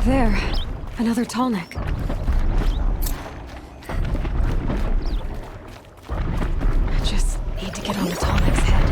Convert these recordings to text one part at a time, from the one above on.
There. Another Tallneck. I just need to get on the Tallneck's head.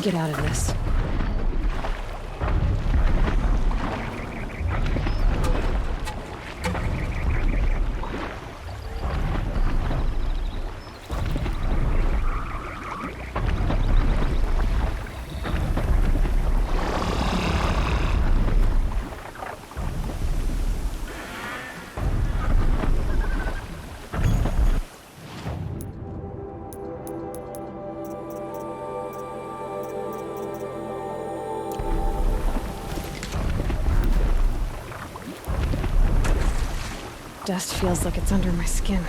can get out of this. Dust feels like it's under my skin.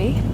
me.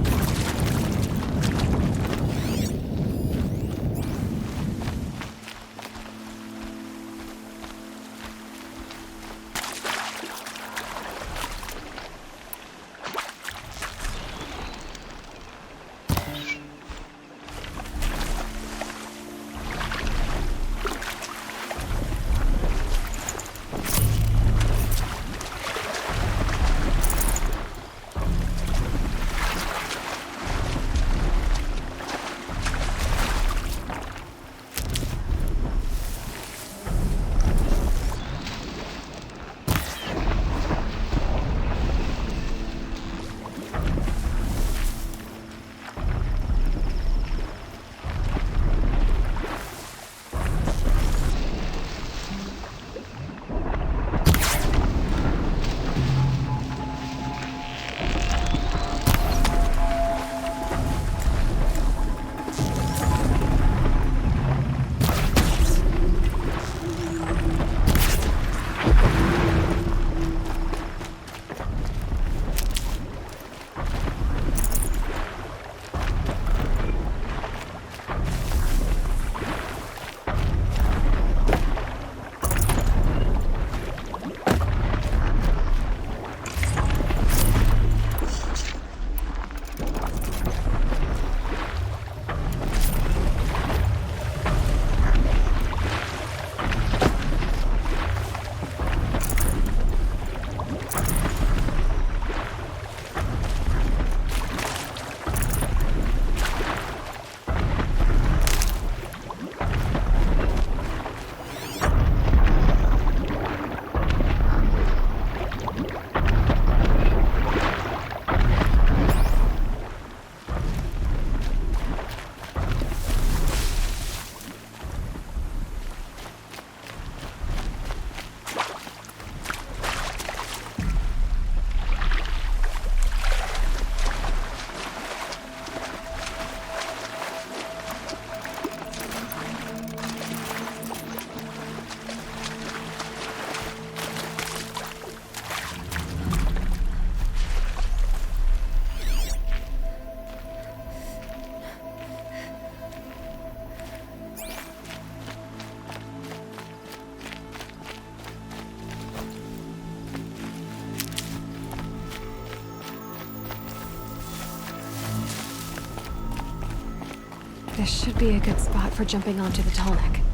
This should be a good spot for jumping onto the Tallneck.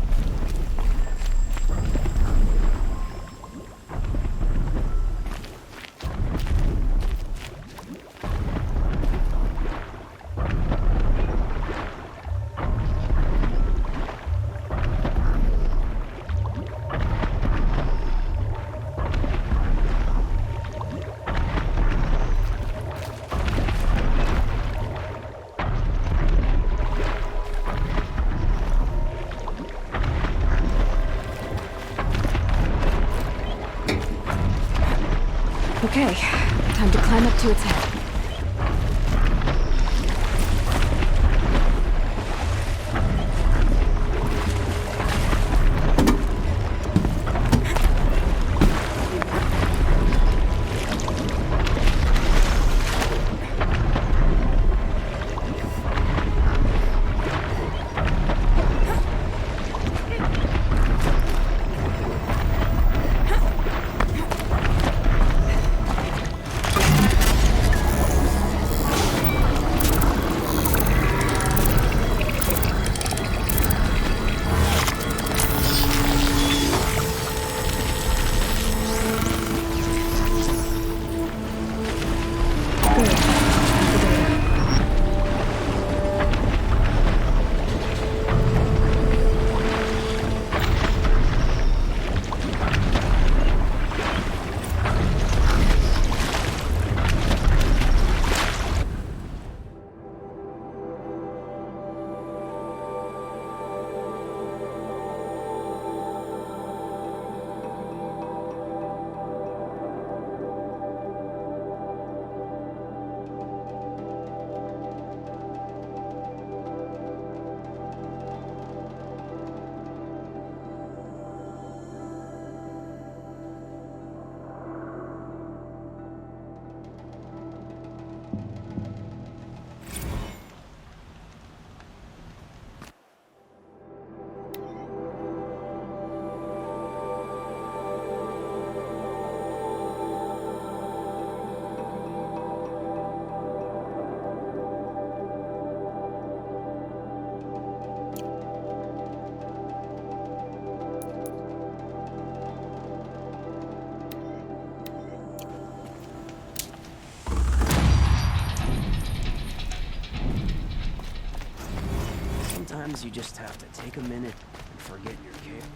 Okay, time to climb up to its head. Sometimes you just have to take a minute and forget your care.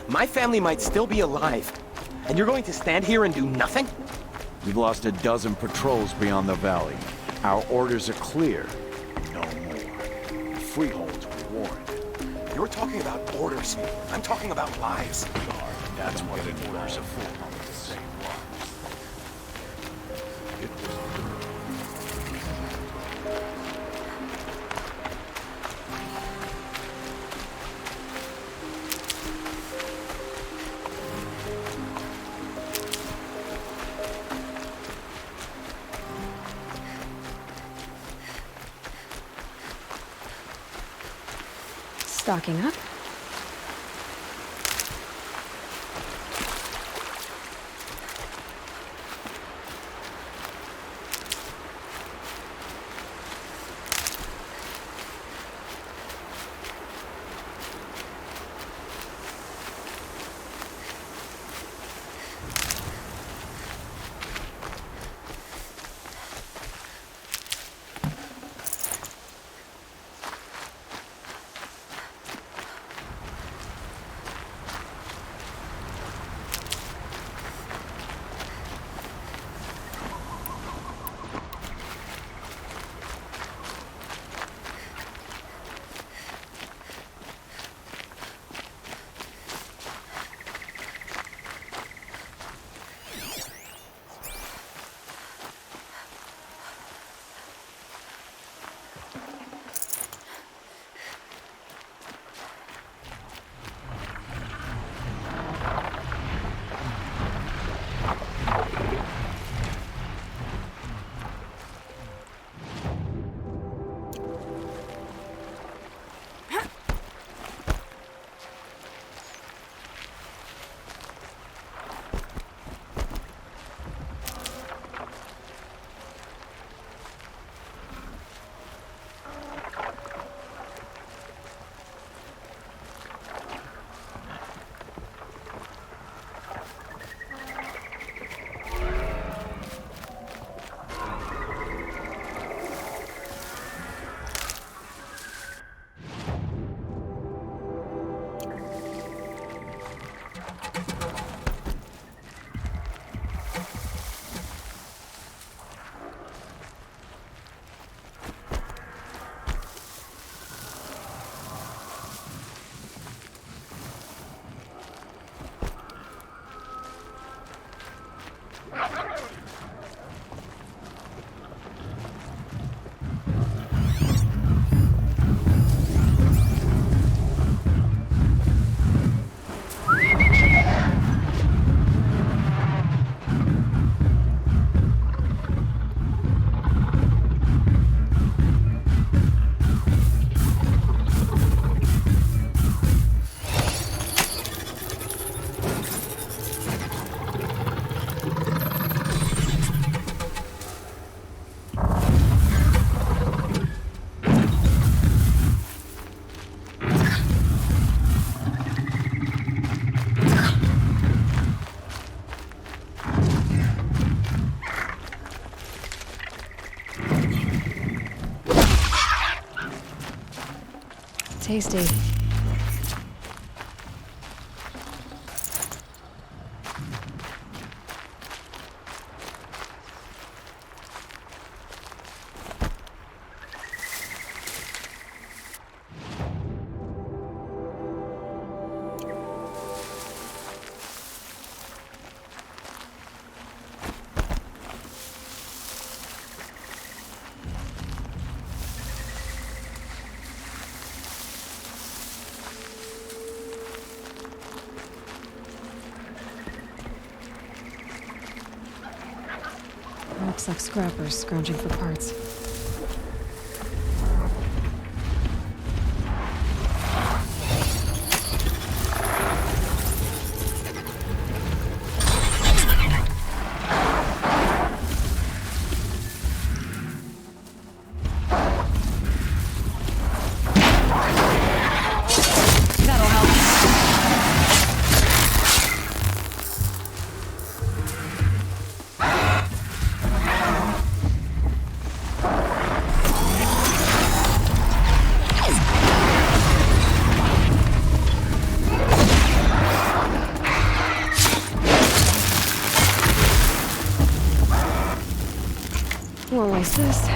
My family might still be alive. And you're going to stand here and do nothing? We've lost a dozen patrols beyond the valley. Our orders are clear. No more. Freeholds were warned. You're talking about orders. I'm talking about lives. That's what the orders are for. To save lives. It was Stocking up. Tasty. Looks like scrappers scrounging for parts. Twice this.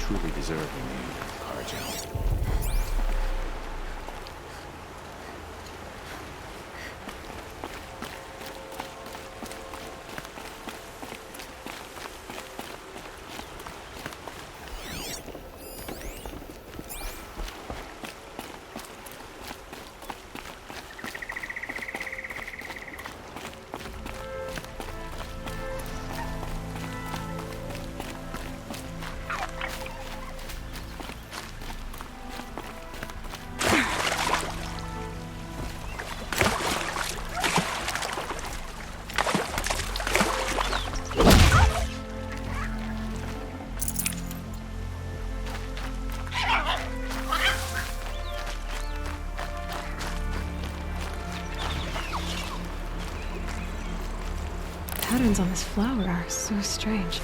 truly deserve the name Carjack. Patterns on this flower are so strange.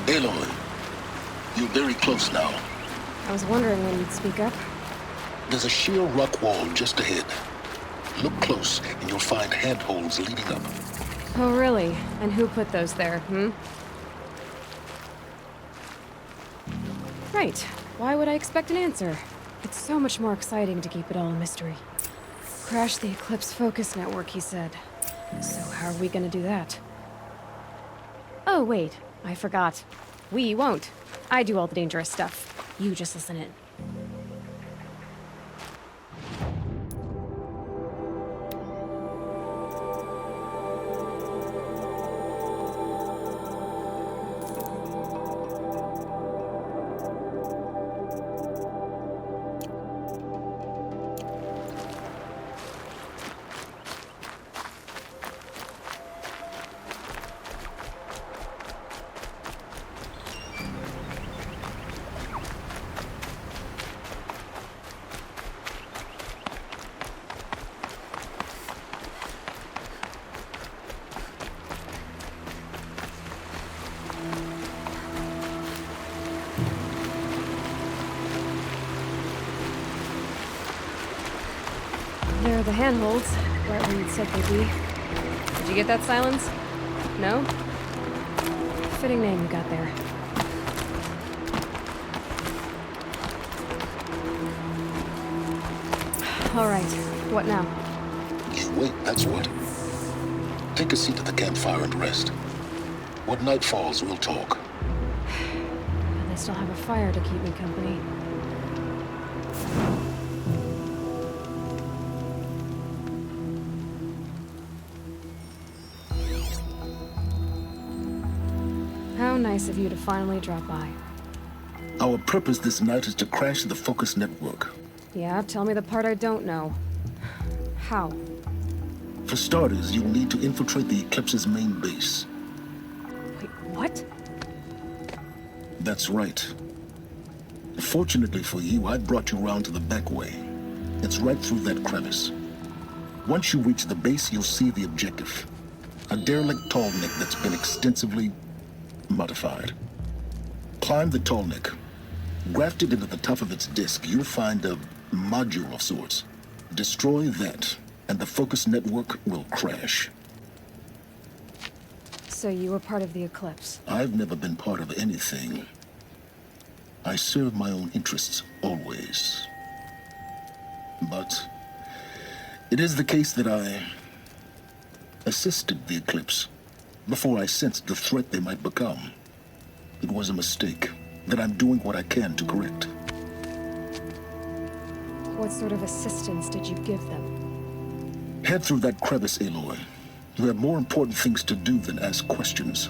Aloy, you're very close now. I was wondering when you'd speak up. There's a sheer rock wall just ahead. Look close, and you'll find handholds leading up. Oh, really? And who put those there, Right. Why would I expect an answer? It's so much more exciting to keep it all a mystery. Crash the Eclipse focus network, he said. So how are we gonna do that? Oh, wait. I forgot. We won't. I do all the dangerous stuff. You just listen in. There are the handholds, right where you'd said they'd be. Did you get that, Silence? No? Fitting name you got there. All right, what now? You wait, that's what. Take a seat at the campfire and rest. When night falls, we'll talk. And I still have a fire to keep me company. How nice of you to finally drop by. Our purpose this night is to crash the focus network. Yeah, tell me the part I don't know. How? For starters, you'll need to infiltrate the Eclipse's main base. Wait, what? That's right. Fortunately for you, I brought you round to the back way. It's right through that crevice. Once you reach the base, you'll see the objective. A derelict Tallneck that's been extensively modified. Climb the Tallneck. Grafted into the top of its disk, you'll find a module of sorts. Destroy that, and the focus network will crash. So you were part of the Eclipse. I've never been part of anything. I serve my own interests, always. But it is the case that I assisted the Eclipse before I sensed the threat they might become. It was a mistake that I'm doing what I can to correct. What sort of assistance did you give them? Head through that crevice, Aloy. You have more important things to do than ask questions.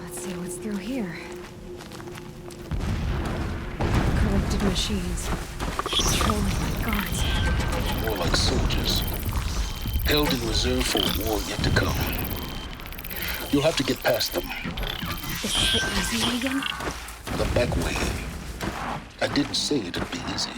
Let's see what's through here. Corrupted machines. Patrolling like guards. More like soldiers. Held in reserve for a war yet to come. You'll have to get past them. Is this the easy way again? The back way in. I didn't say it'd be easy.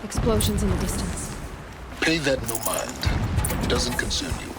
Explosions in the distance. Pay that no mind. It doesn't concern you.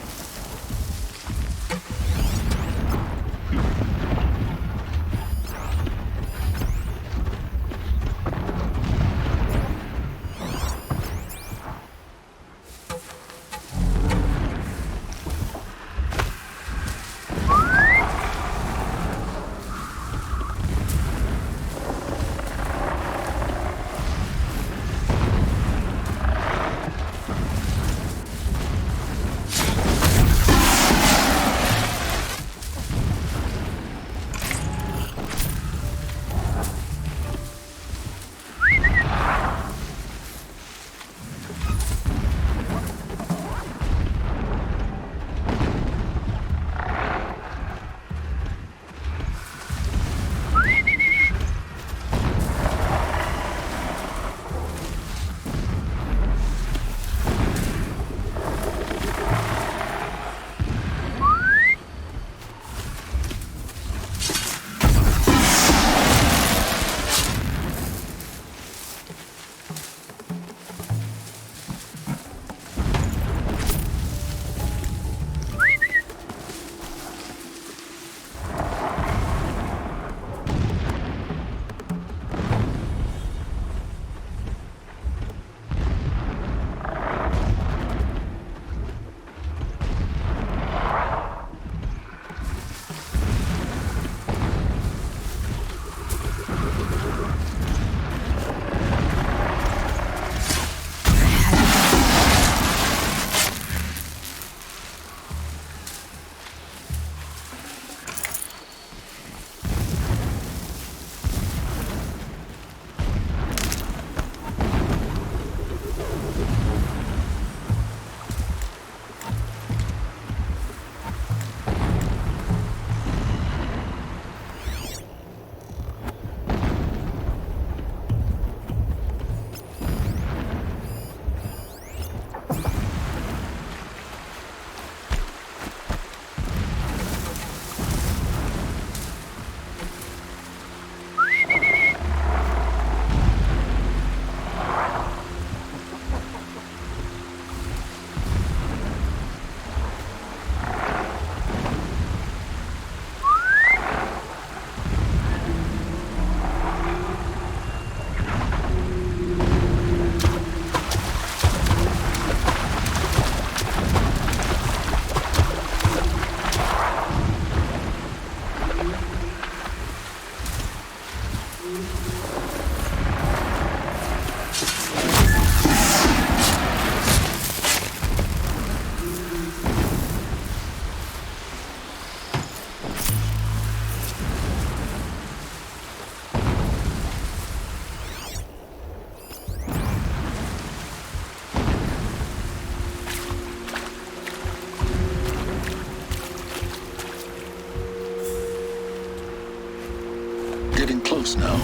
Getting close now.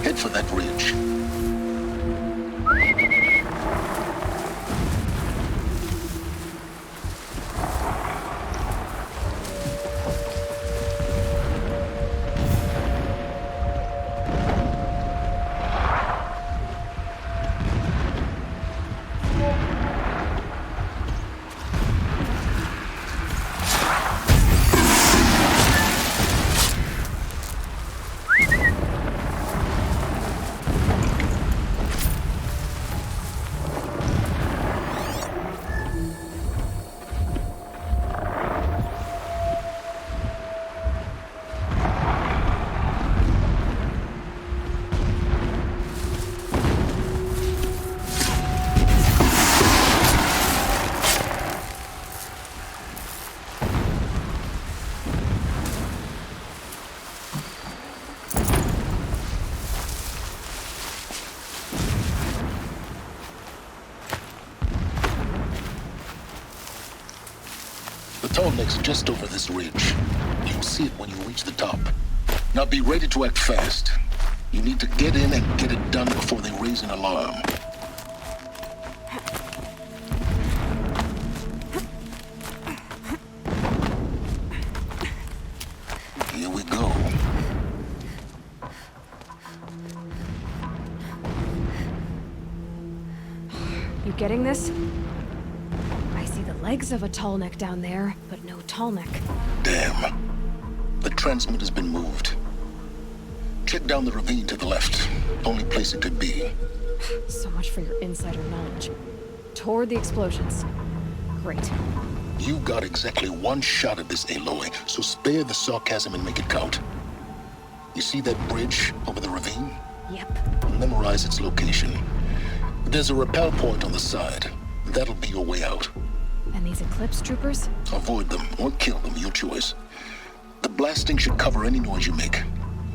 Head for that ridge. The Tallneck's just over this ridge. You'll see it when you reach the top. Now be ready to act fast. You need to get in and get it done before they raise an alarm. Here we go. You getting this? I see the legs of a Tallneck down there, but no Tallneck. Damn. The transmitter's been moved. Check down the ravine to the left. Only place it could be. So much for your insider knowledge. Toward the explosions. Great. You got exactly one shot at this, Aloy, so spare the sarcasm and make it count. You see that bridge over the ravine? Yep. Memorize its location. There's a rappel point on the side. That'll be your way out. And these Eclipse troopers? Avoid them or kill them, your choice. The blasting should cover any noise you make.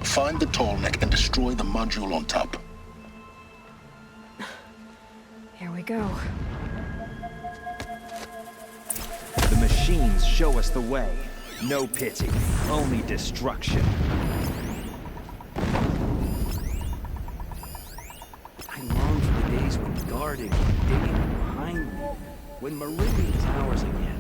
Find the Tallneck and destroy the module on top. Here we go. The machines show us the way. No pity, only destruction. I long for the days when guarding and digging were behind me, when Meridian was ours again.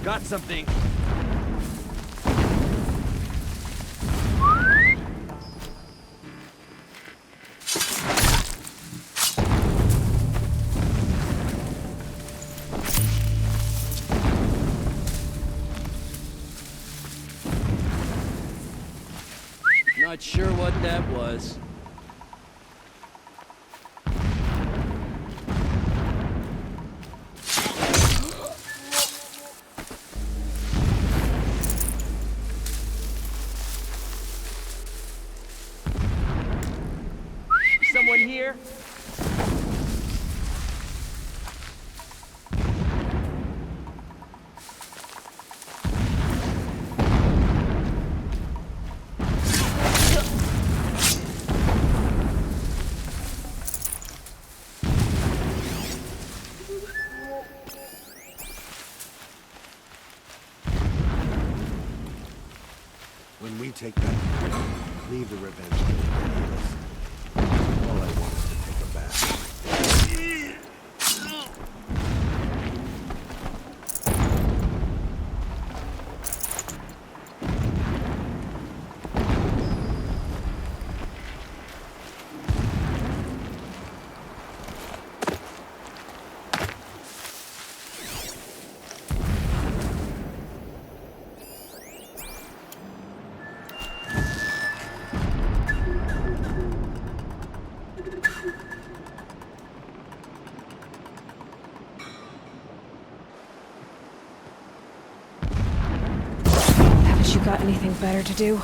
Got something. Not sure what that was. Someone here? When we take that, leave the revenge to the healers. All I want is to take a bath. Haven't you got anything better to do?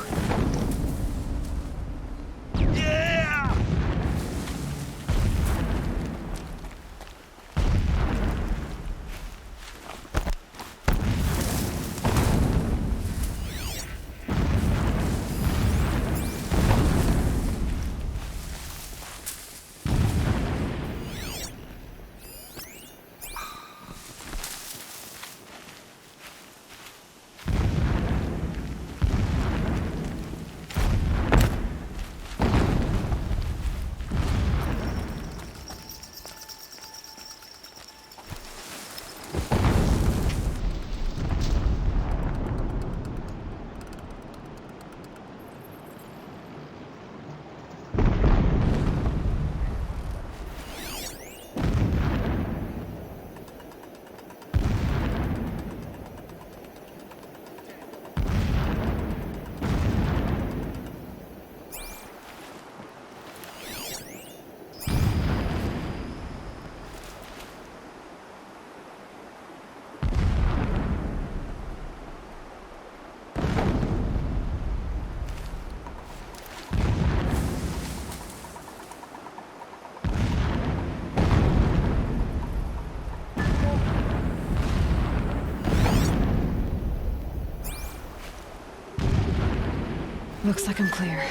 Looks like I'm clear.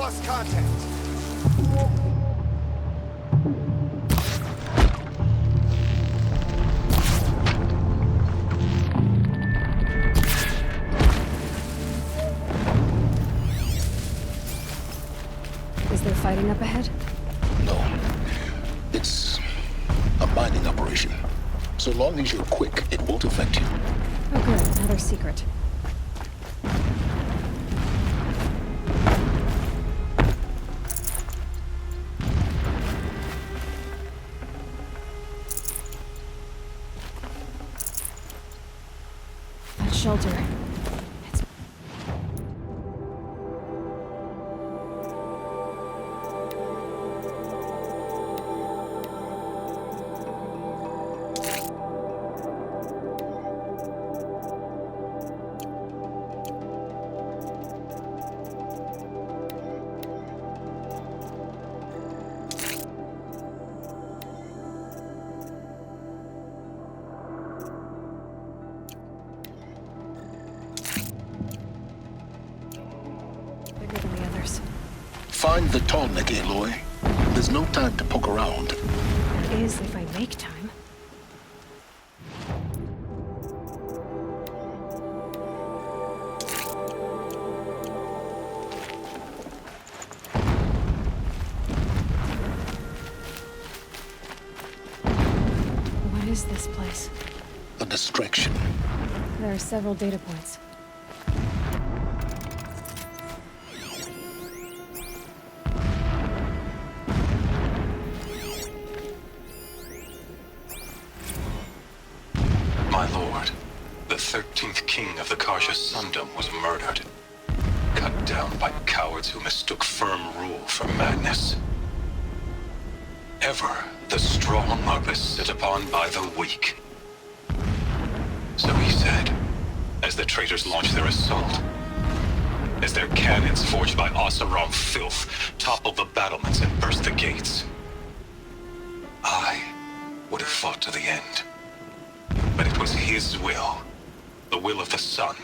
lost contact. Is there fighting up ahead? No. It's a mining operation. So long as you're quick, it won't affect you. Oh good, another secret. That shelter. It's... bigger than the others. Find the Tallneck, Aloy. There's no time to poke around. There is if I make time. What is this place? A distraction. There are several data points. My lord, the 13th king of the Karja Sundom was murdered. Cut down by cowards who mistook firm rule for madness. Ever the strong are beset upon by the weak. So he said, as the traitors launched their assault. As their cannons forged by Oseram filth toppled the battlements and burst the gates. I would have fought to the end. But it was his will, the will of the sun,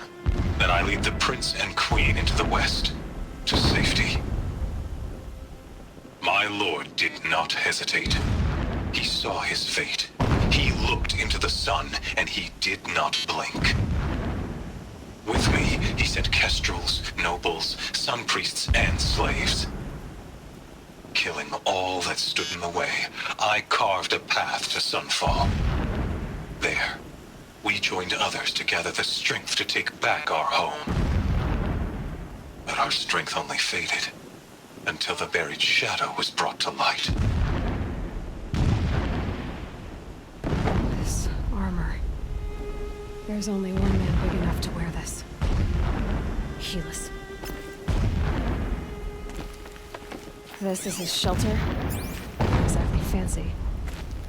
that I lead the prince and queen into the west, to safety. My lord did not hesitate. He saw his fate. He looked into the sun, and he did not blink. With me, he sent kestrels, nobles, sun priests, and slaves. Killing all that stood in the way, I carved a path to sunfall. There, we joined others to gather the strength to take back our home. But our strength only faded, until the buried shadow was brought to light. This armor. There's only one man big enough to wear this. Helis. This is his shelter? Not exactly fancy.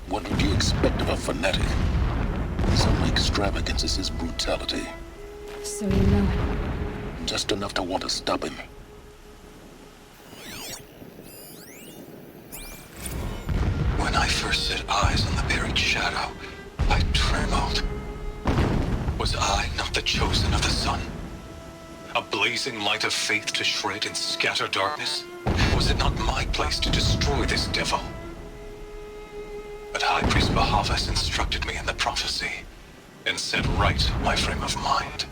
What would you expect of a fanatic? Some extravagance is his brutality. So you know him. Just enough to want to stop him. When I first set eyes on the buried shadow, I trembled. Was I not the chosen of the sun? A blazing light of faith to shred and scatter darkness? Was it not my place to destroy this devil? But High Priest Bahavas instructed me in the prophecy, and set right my frame of mind.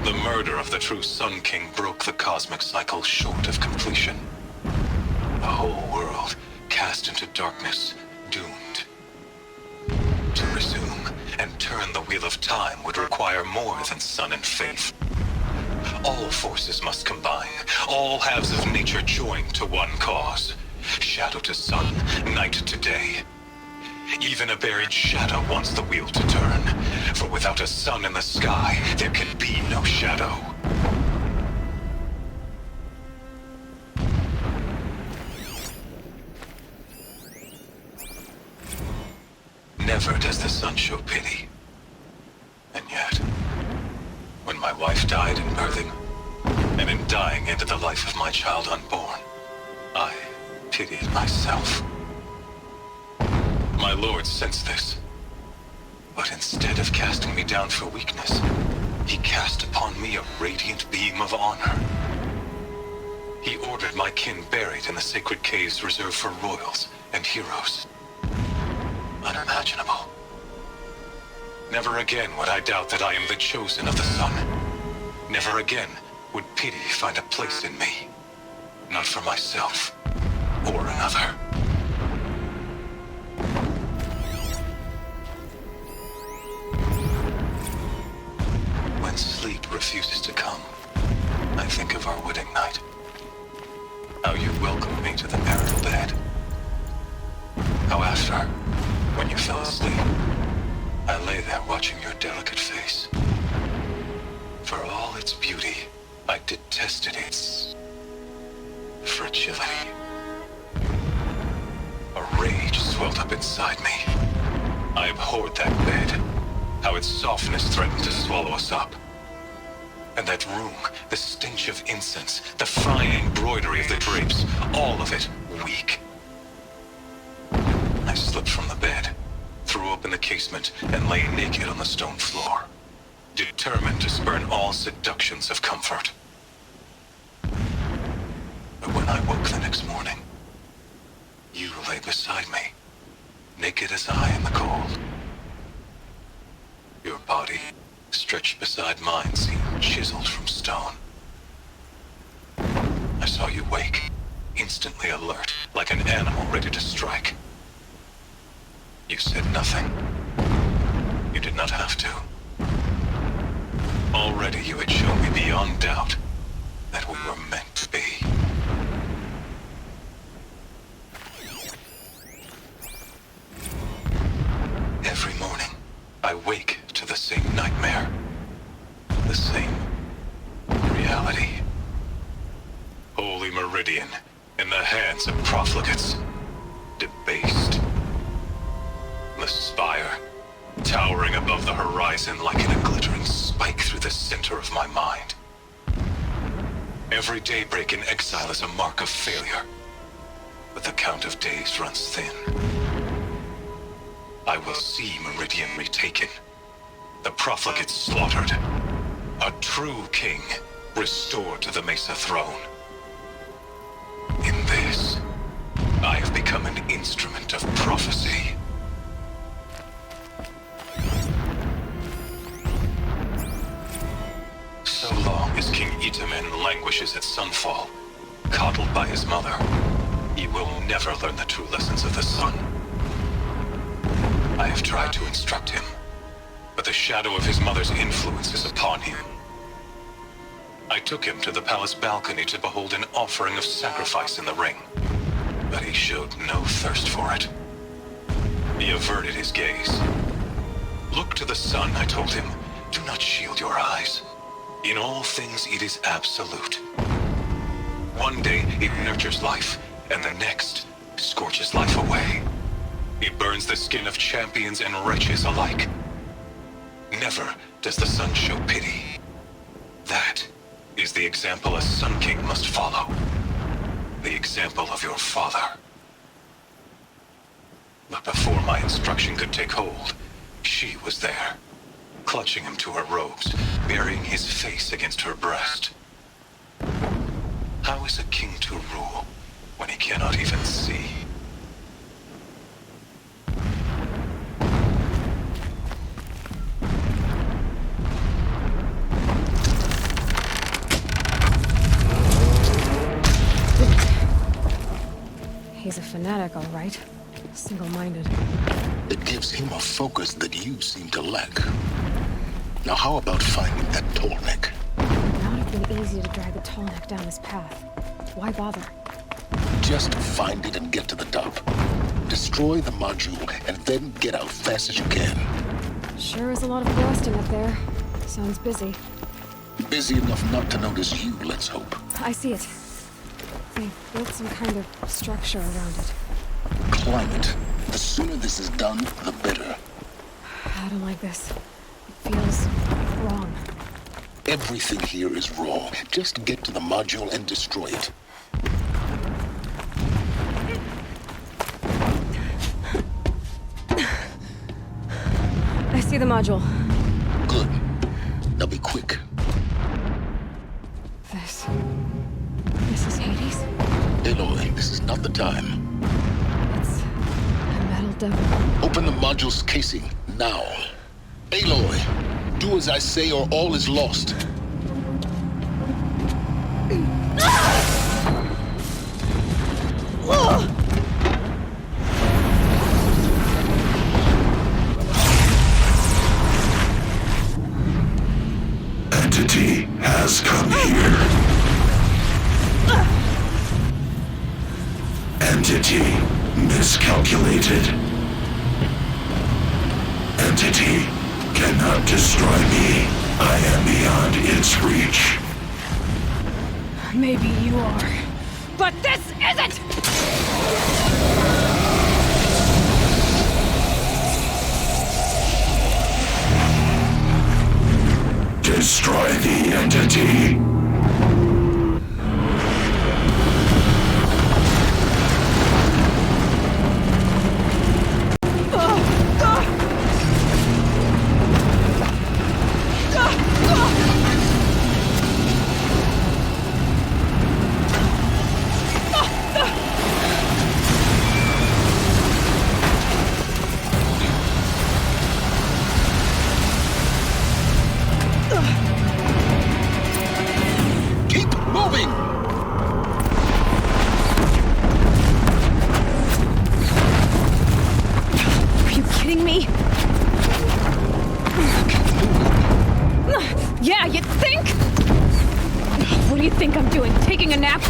The murder of the true Sun King broke the cosmic cycle short of completion. The whole world cast into darkness, doomed. To resume and turn the wheel of time would require more than sun and faith. All forces must combine, all halves of nature join to one cause. Shadow to sun, night to day. Even a buried shadow wants the wheel to turn, for without a sun in the sky, there can be no shadow. Never does the sun show pity. And yet, when my wife died in birthing, and in dying into the life of my child unborn, I pitied myself. My lord sensed this, but instead of casting me down for weakness, he cast upon me a radiant beam of honor. He ordered my kin buried in the sacred caves reserved for royals and heroes. Unimaginable. Never again would I doubt that I am the chosen of the sun. Never again would pity find a place in me. Not for myself or another. When sleep refuses to come, I think of our wedding night. How you welcomed me to the marital bed. How after, when you fell asleep, I lay there watching your delicate face. For all its beauty, I detested its fragility. A rage swelled up inside me. I abhorred that bed, how its softness threatened to swallow us up. And that room, the stench of incense, the fine embroidery of the drapes, all of it weak. I slipped from the bed, threw open the casement, and lay naked on the stone floor, determined to spurn all seductions of comfort. But when I woke the next morning, you lay beside me, naked as I in the cold. Your body, stretched beside mine, seemed chiseled from stone. I saw you wake, instantly alert, like an animal ready to strike. You said nothing. You did not have to. Already you had shown me beyond doubt that we were meant to be. Every morning, I wake to the same nightmare. The same reality. Holy Meridian in the hands of profligates. Debased. The spire, towering above the horizon like a glittering spike through the center of my mind. Every daybreak in exile is a mark of failure, but the count of days runs thin. I will see Meridian retaken, the profligates slaughtered, a true king restored to the Mesa throne. In this, I have become an instrument of prophecy. So long as King Itamen languishes at sunfall, coddled by his mother, he will never learn the true lessons of the sun. I have tried to instruct him, but the shadow of his mother's influence is upon him. I took him to the palace balcony to behold an offering of sacrifice in the ring, but he showed no thirst for it. He averted his gaze. Look to the sun, I told him. Do not shield your eyes. In all things it is absolute. One day it nurtures life, and the next scorches life away. It burns the skin of champions and wretches alike. Never does the sun show pity. That is the example a Sun King must follow. The example of your father. But before my instruction could take hold, she was there, clutching him to her robes, burying his face against her breast. How is a king to rule when he cannot even see? He's a fanatic, all right. Single-minded. It gives him a focus that you seem to lack. Now how about finding that Tallneck? It would not have been easy to drag the Tallneck down this path. Why bother? Just find it and get to the top. Destroy the module and then get out fast as you can. Sure is a lot of blasting up there. Sounds busy. Busy enough not to notice you, let's hope. I see it. They built some kind of structure around it. Climb it. The sooner this is done, the better. I don't like this. It feels wrong. Everything here is wrong. Just get to the module and destroy it. I see the module. Good. Now be quick. This is hate. Aloy, this is not the time. It's a metal devil. Open the module's casing, now. Aloy, do as I say or all is lost. Entity has come here. Entity miscalculated. Entity cannot destroy me. I am beyond its reach. Maybe you are. But this isn't! Destroy the entity. Keep moving! Are you kidding me? Yeah, you'd think? What do you think I'm doing? Taking a nap?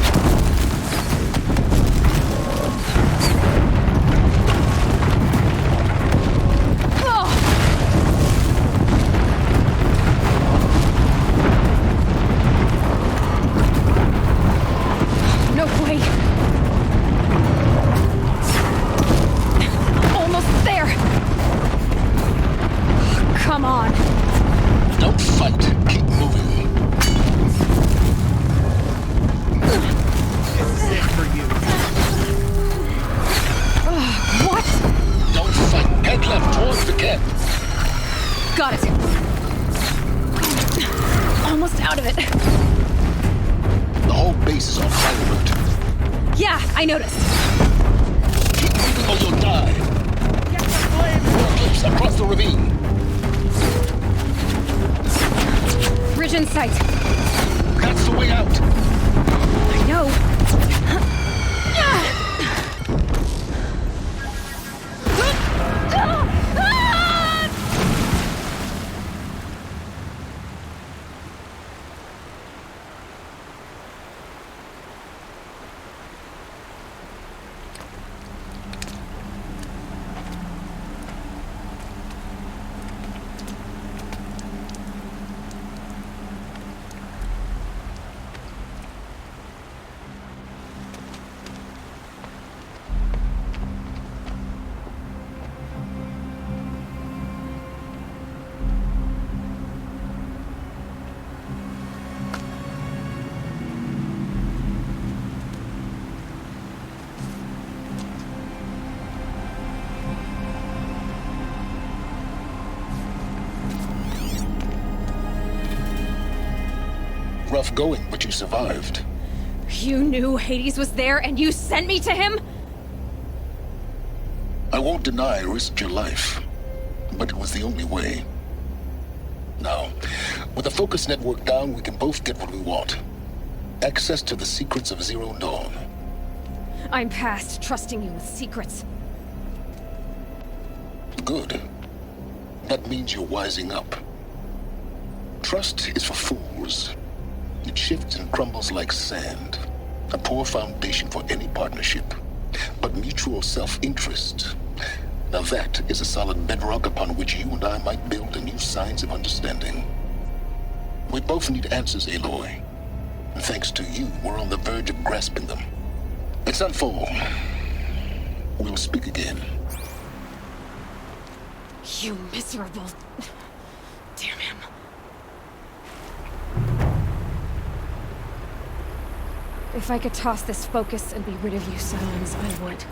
No way. Almost there. Come on. Don't fight. Keep moving. This is it for you. What? Don't fight. Head left towards the camp. Got it. Almost out of it. The whole base is on fire alert. Yeah, I noticed. Keep moving or you'll die. Get the flame! Eclipse across the ravine. Bridge in sight. That's the way out. I know. Rough going, but you survived. You knew Hades was there and you sent me to him? I won't deny I risked your life, but it was the only way. Now, with the focus network down, we can both get what we want. Access to the secrets of Zero Dawn. I'm past trusting you with secrets. Good. That means you're wising up. Trust is for fools. It shifts and crumbles like sand. A poor foundation for any partnership. But mutual self-interest. Now that is a solid bedrock upon which you and I might build a new science of understanding. We both need answers, Aloy. And thanks to you, we're on the verge of grasping them. Let's unfold. We'll speak again. You miserable... Damn him. If I could toss this focus and be rid of you, Silence, I would.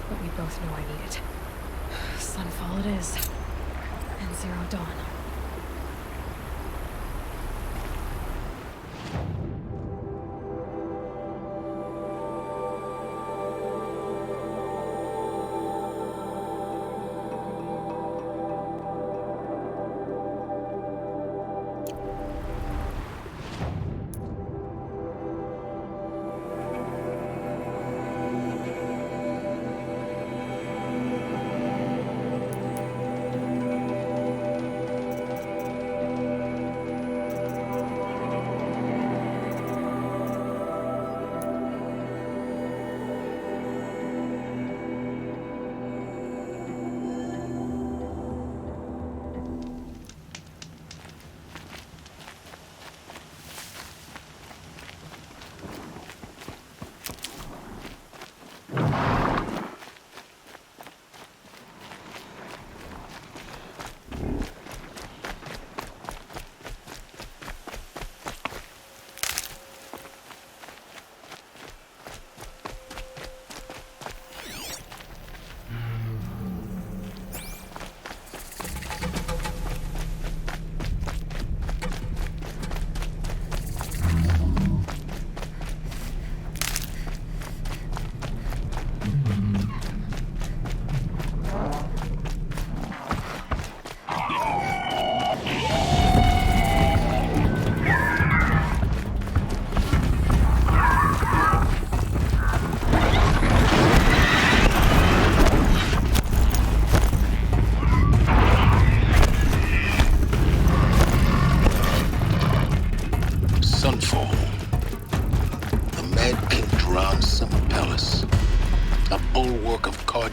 But we both know I need it. Sunfall it is. And Zero Dawn.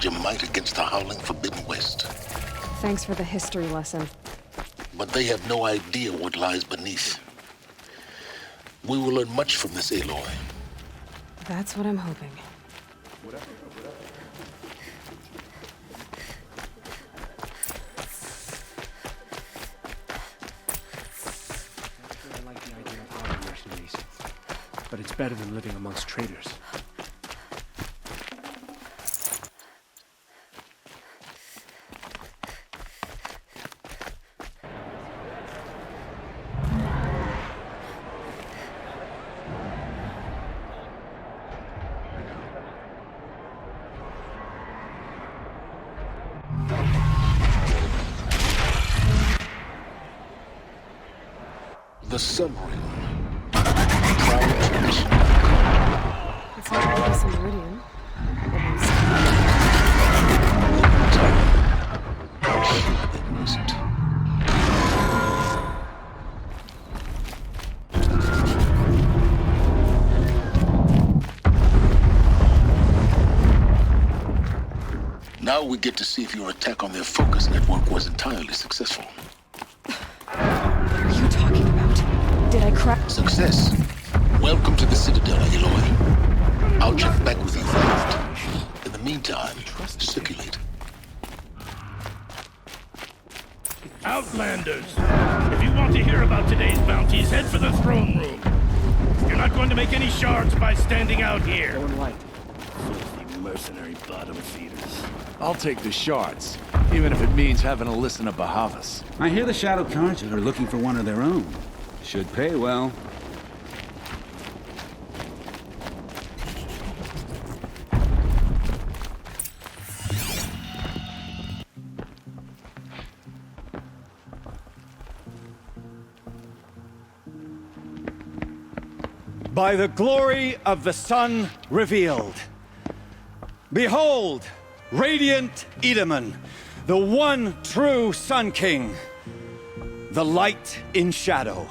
spread your might against the howling Forbidden West. Thanks for the history lesson. But they have no idea what lies beneath. We will learn much from this, Aloy. That's what I'm hoping. I like the idea of hiring mercenaries, but it's better than living amongst traitors. The submarine. Prime troops. It's not like this in Meridian. It isn't. Now we get to see if your attack on their focus network was entirely successful. What are you talking about? Did I crack? Success. Welcome to the Citadel, Aloy. I'll check back with you fast. In the meantime, circulate. Outlanders! If you want to hear about today's bounties, head for the throne room. You're not going to make any shards by standing out here. Going light. Filthy mercenary bottom feeders. I'll take the shards, even if it means having to listen to Bahavas. I hear the Shadow Carja are looking for one of their own. Should pay well. By the glory of the sun revealed. Behold, radiant Edaman, the one true Sun King. The light in shadow,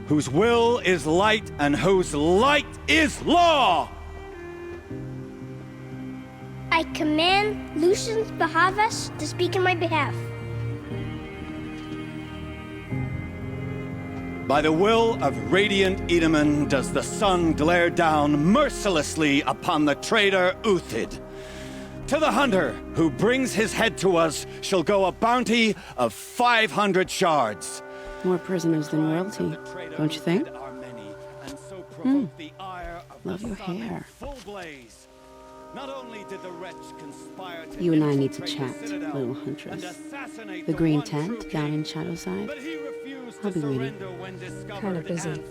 whose will is light and whose light is law! I command Lucius Bahavas to speak in my behalf. By the will of radiant Edaman does the sun glare down mercilessly upon the traitor Uthid. To the hunter who brings his head to us shall go a bounty of 500 shards. More prisoners than royalty, don't you think? Love your hair. You and I need to chat, little huntress. The green tent down in Shadowside? I'll be waiting. Kind of busy.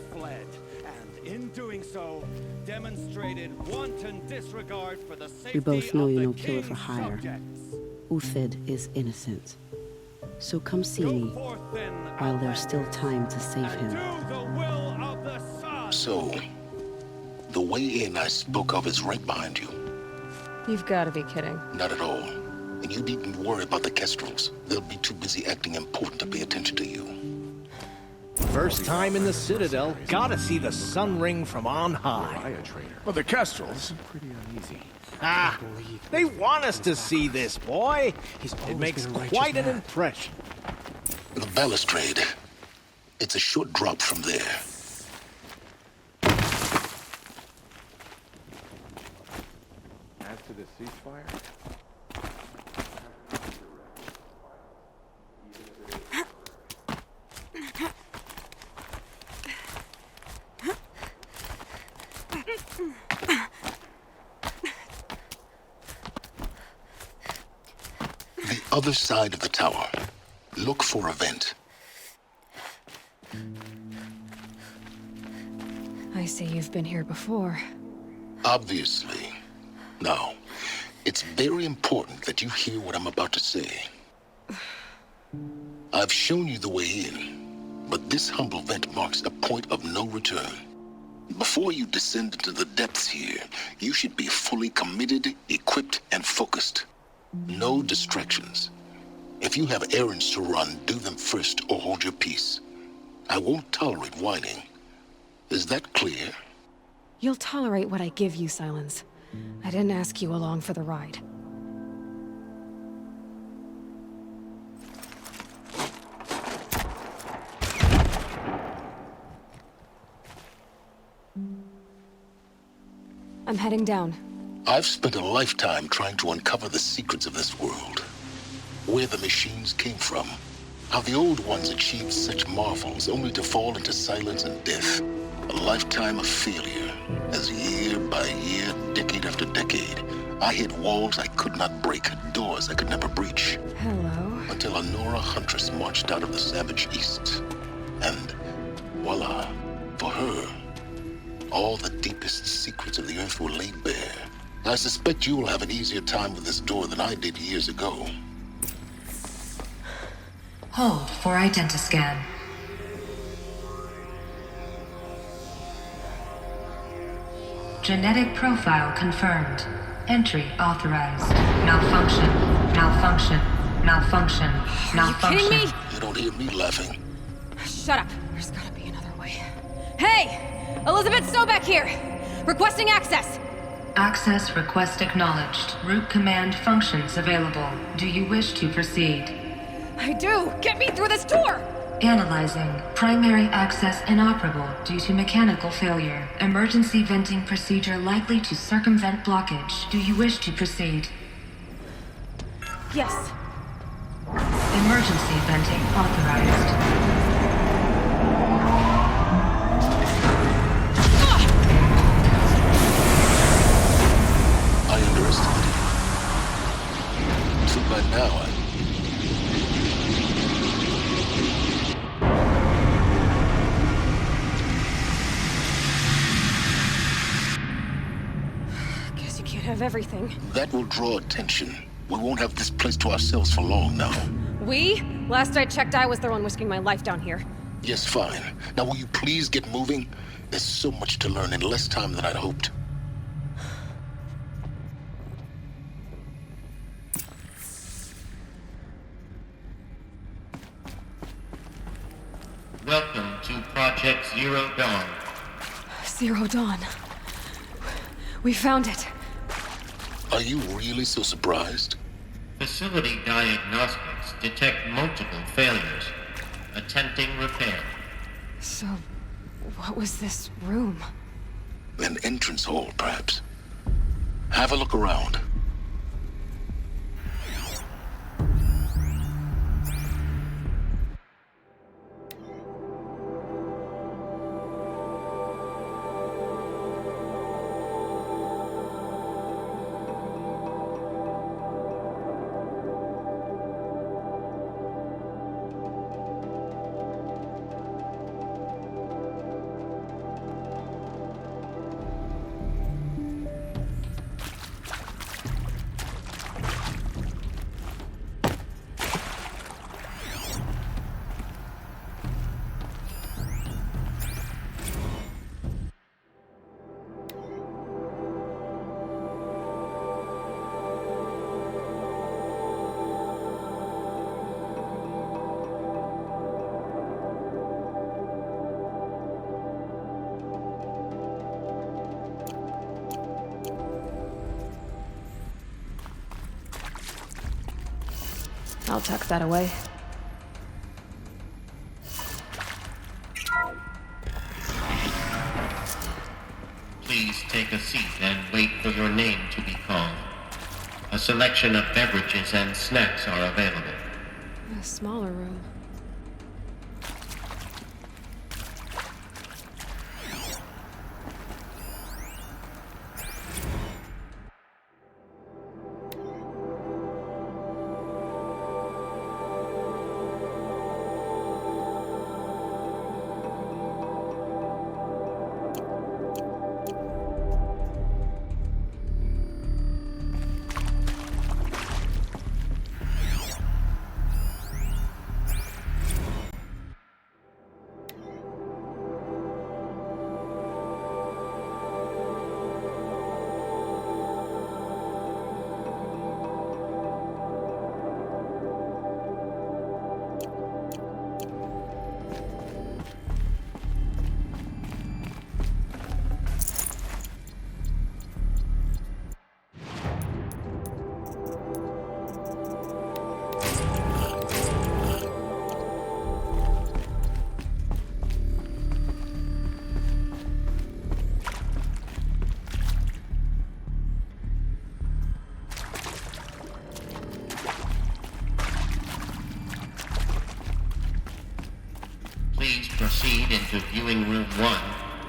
In doing so, demonstrated wanton disregard for the safety We both know of you're the no killer for king's hire. subjects. Uthid is innocent. So come see me while there's still time to save him. So, the way in I spoke of is right behind you. You've got to be kidding. Not at all. And you needn't worry about the Kestrels. They'll be too busy acting important to pay attention to you. First time in the Citadel, gotta see the sun ring from on high. Well, the Kestrels. Pretty uneasy. Ah, they want us to see this, boy. It makes quite an impression. The balustrade. It's a short drop from there. As to the ceasefire? The other side of the tower. Look for a vent. I see you've been here before. Obviously. Now, it's very important that you hear what I'm about to say. I've shown you the way in, but this humble vent marks a point of no return. Before you descend into the depths here, you should be fully committed, equipped, and focused. No distractions. If you have errands to run, do them first or hold your peace. I won't tolerate whining. Is that clear? You'll tolerate what I give you, Silence. I didn't ask you along for the ride. I'm heading down. I've spent a lifetime trying to uncover the secrets of this world. Where the machines came from. How the old ones achieved such marvels only to fall into silence and death. A lifetime of failure, as year by year, decade after decade, I hit walls I could not break, doors I could never breach. Hello. Until a Nora huntress marched out of the savage east. And voila, for her, all the deepest secrets of the earth were laid bare. I suspect you will have an easier time with this door than I did years ago. Hold for identiscan. Genetic profile confirmed. Entry authorized. Malfunction. Malfunction. Malfunction. Malfunction. Are you kidding me? You don't hear me laughing. Shut up. There's gotta be another way. Hey! Elizabeth Sobeck here! Requesting access! Access request acknowledged. Root command functions available. Do you wish to proceed? I do! Get me through this door! Analyzing. Primary access inoperable due to mechanical failure. Emergency venting procedure likely to circumvent blockage. Do you wish to proceed? Yes. Emergency venting authorized. I underestimated you. So by now, Guess you can't have everything. that will draw attention. We won't have this place to ourselves for long now. We? Last I checked, I was the one risking my life down here. Yes, fine. Now will you please get moving? There's so much to learn in less time than I'd hoped. Welcome to Project Zero Dawn. Zero Dawn. We found it. Are you really so surprised? Facility diagnostics detect multiple failures. Attempting repair. So, what was this room? An entrance hall, perhaps. Have a look around. I'll tuck that away. Please take a seat and wait for your name to be called. A selection of beverages and snacks are available. A smaller room. please proceed into viewing room 1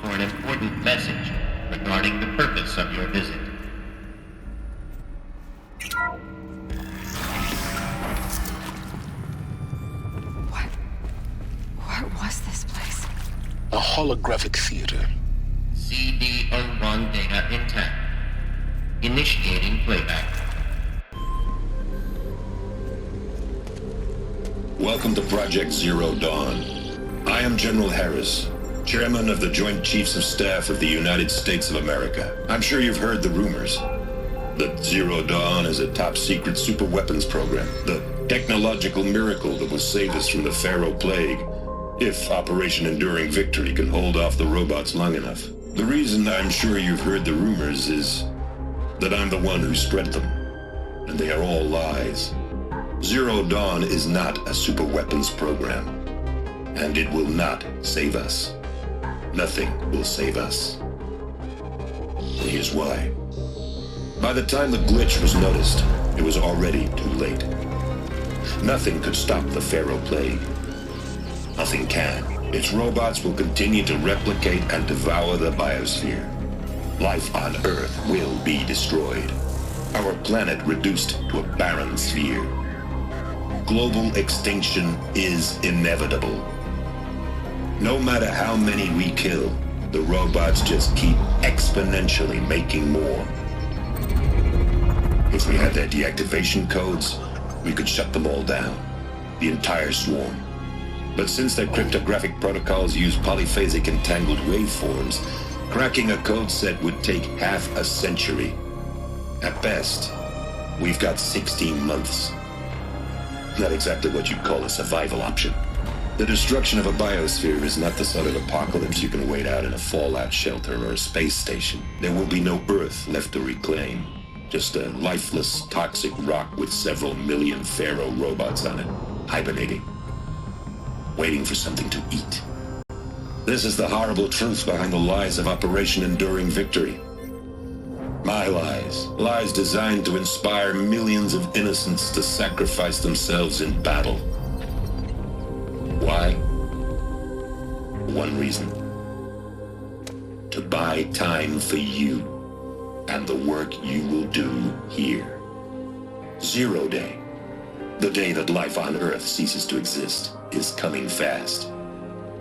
for an important message regarding the purpose of your visit. What was this place? A holographic theater. CD01 data intact. Initiating playback. Welcome to Project Zero Dawn. I am General Harris, Chairman of the Joint Chiefs of Staff of the United States of America. I'm sure you've heard the rumors that Zero Dawn is a top-secret superweapons program, the technological miracle that will save us from the Pharaoh Plague, if Operation Enduring Victory can hold off the robots long enough. The reason I'm sure you've heard the rumors is that I'm the one who spread them, and they are all lies. Zero Dawn is not a superweapons program, and it will not save us. Nothing will save us. And here's why. By the time the glitch was noticed, it was already too late. Nothing could stop the Pharaoh Plague. Nothing can. Its robots will continue to replicate and devour the biosphere. Life on Earth will be destroyed. Our planet reduced to a barren sphere. Global extinction is inevitable. No matter how many we kill, the robots just keep exponentially making more. If we had their deactivation codes, we could shut them all down. The entire swarm. But since their cryptographic protocols use polyphasic entangled waveforms, cracking a code set would take half a century. At best, we've got 16 months. Not exactly what you'd call a survival option. The destruction of a biosphere is not the sort of apocalypse you can wait out in a fallout shelter or a space station. There will be no Earth left to reclaim. Just a lifeless, toxic rock with several million Pharaoh robots on it, hibernating, waiting for something to eat. This is the horrible truth behind the lies of Operation Enduring Victory. My lies. Lies designed to inspire millions of innocents to sacrifice themselves in battle. Why? One reason. To buy time for you and the work you will do here. Zero Day, the day that life on Earth ceases to exist, is coming fast.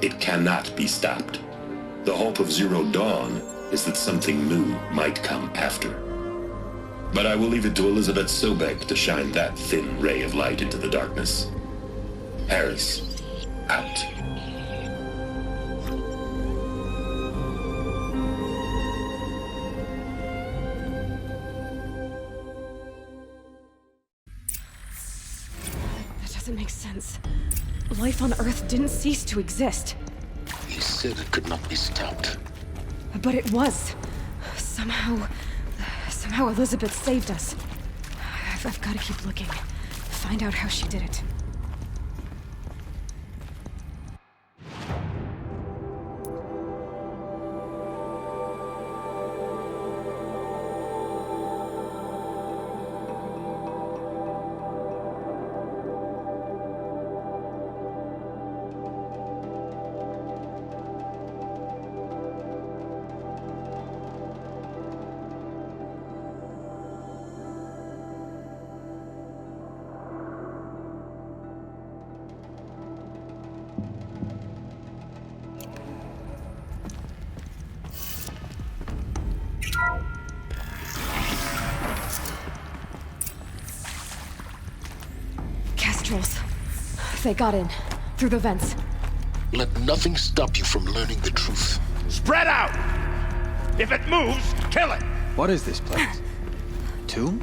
It cannot be stopped. The hope of Zero Dawn is that something new might come after. But I will leave it to Elizabeth Sobek to shine that thin ray of light into the darkness. Harris, out. That doesn't make sense. Life on Earth didn't cease to exist. He said it could not be stopped. But it was. Somehow Elizabeth saved us. I've got to keep looking. Find out how she did it. They got in, through the vents. Let nothing stop you from learning the truth. Spread out! If it moves, kill it! What is this place? Tomb?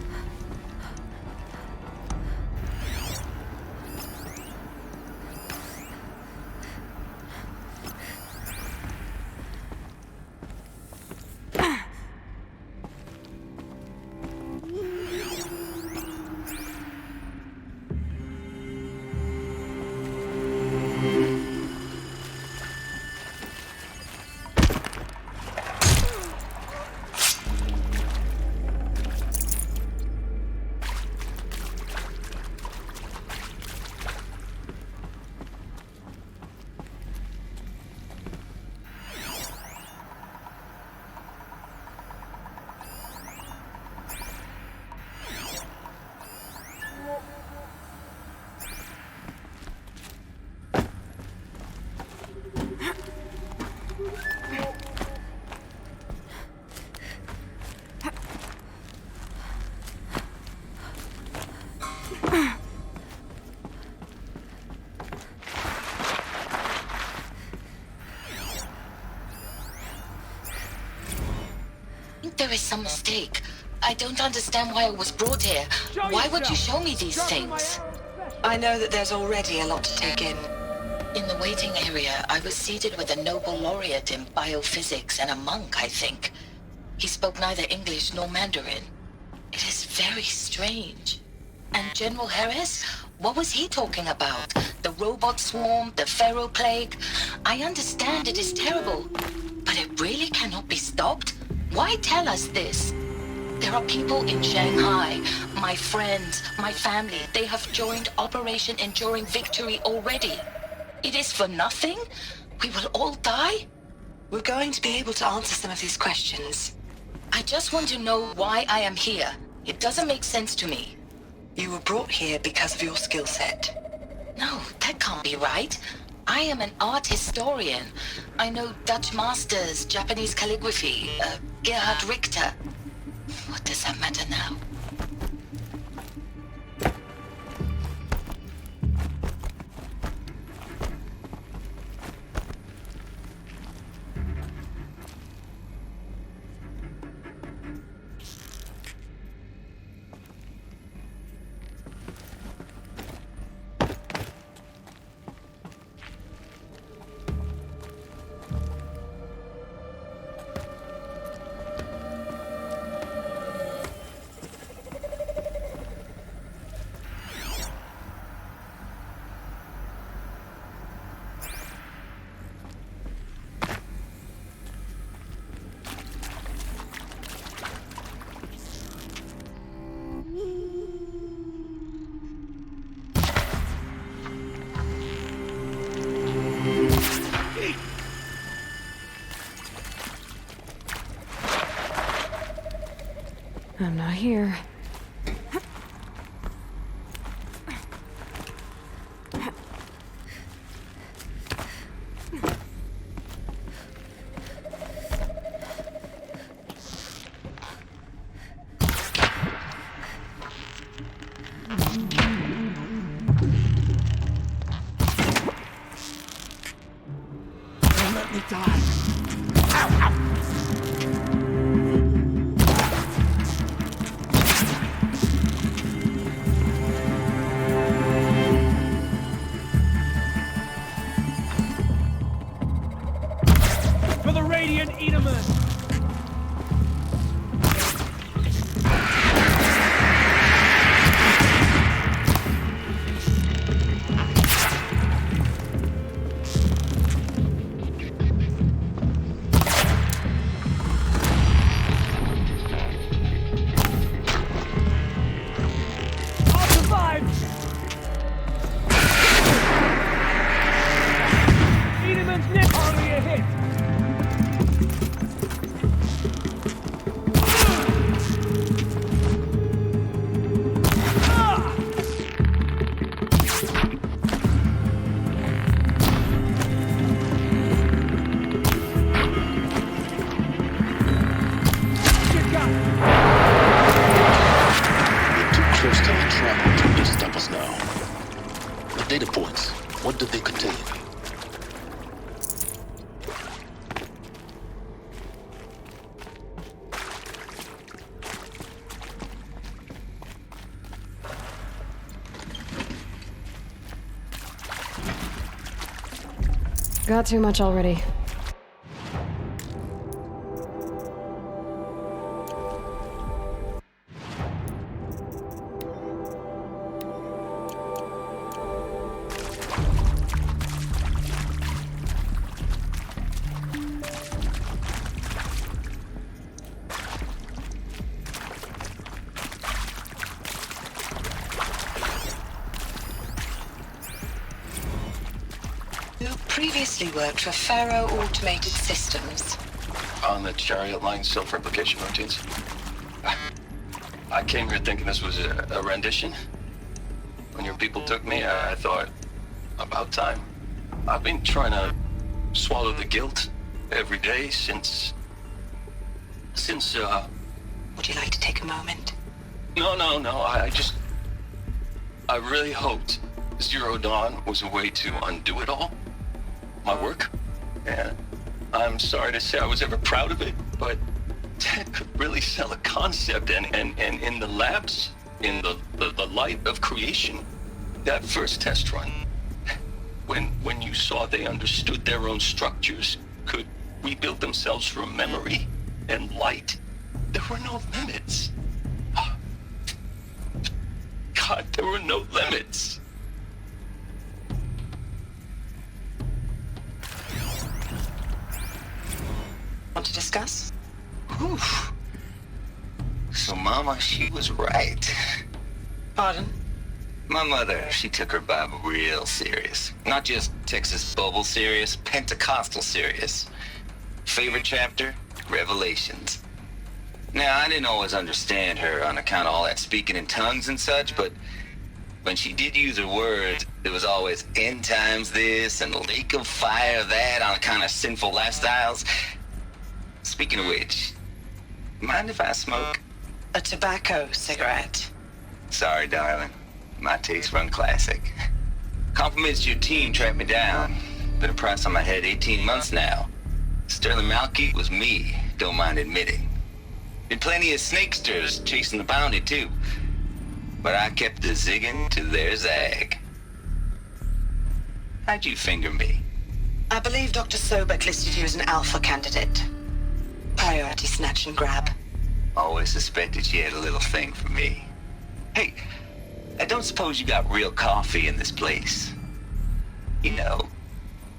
There is some mistake. I don't understand why I was brought here. Why would you show me these things? I know that there's already a lot to take in. In the waiting area, I was seated with a Nobel laureate in biophysics and a monk, I think. He spoke neither English nor Mandarin. It is very strange. And General Harris? What was he talking about? The robot swarm, the Pharaoh plague? I understand it is terrible, but it really cannot be stopped? Why tell us this? There are people in Shanghai, my friends, my family. They have joined Operation Enduring Victory already. It is for nothing? We will all die? We're going to be able to answer some of these questions. I just want to know why I am here. It doesn't make sense to me. You were brought here because of your skill set. No, that can't be right. I am an art historian. I know Dutch masters, Japanese calligraphy, Gerhard Richter. What does that matter now? I'm not here. Don't let me die. Ow, ow. Data points. What did they contain? Got too much already. Previously worked for Pharaoh Automated Systems. On the chariot line self-replication routines. I came here thinking this was a rendition. When your people took me, I thought, about time. I've been trying to swallow the guilt every day since... Would you like to take a moment? No. I really hoped Zero Dawn was a way to undo it all. My work. And I'm sorry to say I was ever proud of it, but Ted could really sell a concept, and in the labs, in the light of creation, that first test run, when you saw they understood their own structures, could rebuild themselves from memory and light, there were no limits. God, there were no limits. Want to discuss? Whew. So Mama, she was right. Pardon? My mother, she took her Bible real serious. Not just Texas Bible serious, Pentecostal serious. Favorite chapter? Revelations. Now, I didn't always understand her on account of all that speaking in tongues and such, but when she did use her words, it was always end times this and lake of fire that on account of sinful lifestyles. Speaking of which, mind if I smoke? A tobacco cigarette. Sorry, darling. My taste run classic. Compliments to your team tracked me down. Been a price on my head 18 months now. Sterling Malkeet was me, don't mind admitting. Been plenty of snakesters chasing the bounty, too. But I kept the zigging to their zag. How'd you finger me? I believe Dr. Sobek listed you as an alpha candidate. Priority snatch and grab. Always suspected she had a little thing for me. Hey, I don't suppose you got real coffee in this place. You know,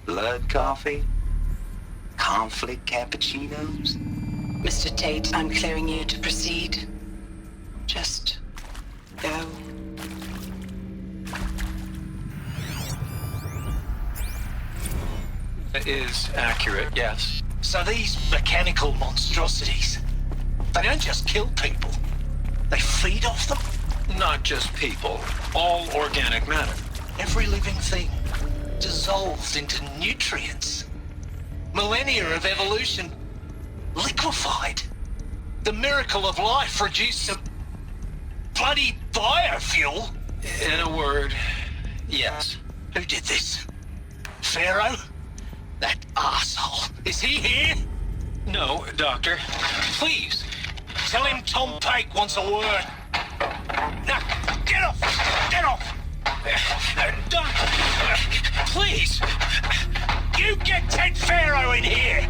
blood coffee? Conflict cappuccinos? Mr. Tate, I'm clearing you to proceed. Just go. It is accurate, yes. So these mechanical monstrosities, they don't just kill people. They feed off them? Not just people. All organic matter. Every living thing. Dissolved into nutrients. Millennia of evolution liquefied. The miracle of life reduced to bloody biofuel. In a word, yes. Who did this? Pharaoh? That arsehole. Is he here? No, Doctor. Please, tell him Tom Pake wants a word. Now, get off! Get off! Don't! Please! You get Ted Pharaoh in here!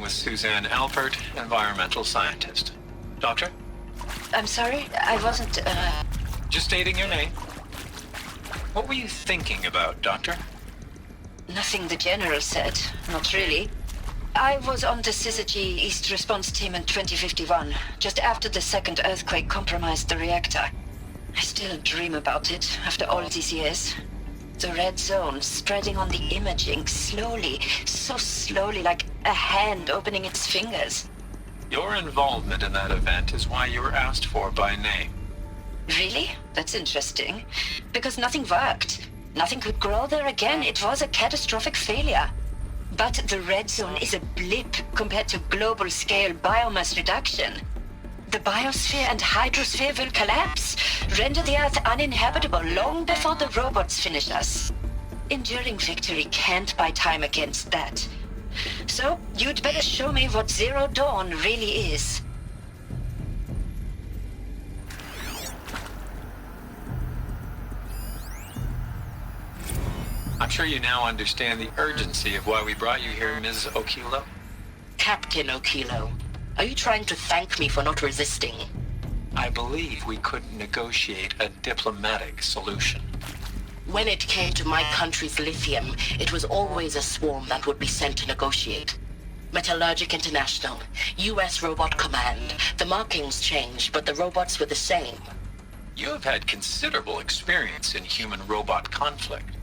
With Suzanne Alpert, environmental scientist. Doctor? I'm sorry, I wasn't, Just stating your name. What were you thinking about, Doctor? Nothing the General said. Not really. I was on the Syzygy East Response Team in 2051, just after the second earthquake compromised the reactor. I still dream about it, after all these years. The red zone spreading on the imaging, slowly, so slowly, like a hand opening its fingers. Your involvement in that event is why you were asked for by name. Really? That's interesting. Because nothing worked. Nothing could grow there again. It was a catastrophic failure. But the red zone is a blip compared to global-scale biomass reduction. The biosphere and hydrosphere will collapse, render the Earth uninhabitable long before the robots finish us. Enduring victory can't buy time against that. So, you'd better show me what Zero Dawn really is. I'm sure you now understand the urgency of why we brought you here, Ms. Okilo. Captain Okilo, are you trying to thank me for not resisting? I believe we could negotiate a diplomatic solution. When it came to my country's lithium, it was always a swarm that would be sent to negotiate. Metallurgic International, U.S. Robot Command. The markings changed, but the robots were the same. You have had considerable experience in human-robot conflict.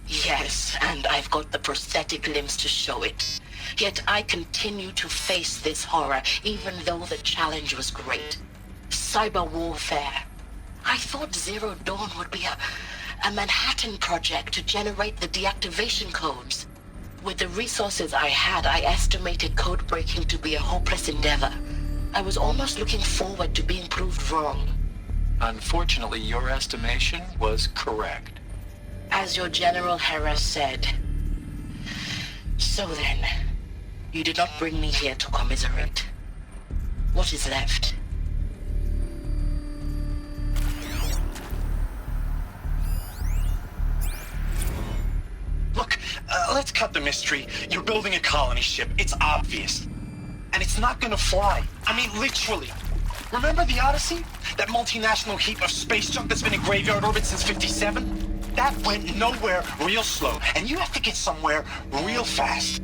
Yes, and I've got the prosthetic limbs to show it. Yet I continue to face this horror, even though the challenge was great. Cyber warfare. I thought Zero Dawn would be a Manhattan project to generate the deactivation codes. With the resources I had, I estimated code breaking to be a hopeless endeavor. I was almost looking forward to being proved wrong. Unfortunately, your estimation was correct. As your General Harris said. So then, you did not bring me here to commiserate. What is left? Look, let's cut the mystery. You're building a colony ship. It's obvious. And it's not gonna fly. I mean, literally. Remember the Odyssey? That multinational heap of space junk that's been in graveyard orbit since '57? That went nowhere real slow. And you have to get somewhere real fast.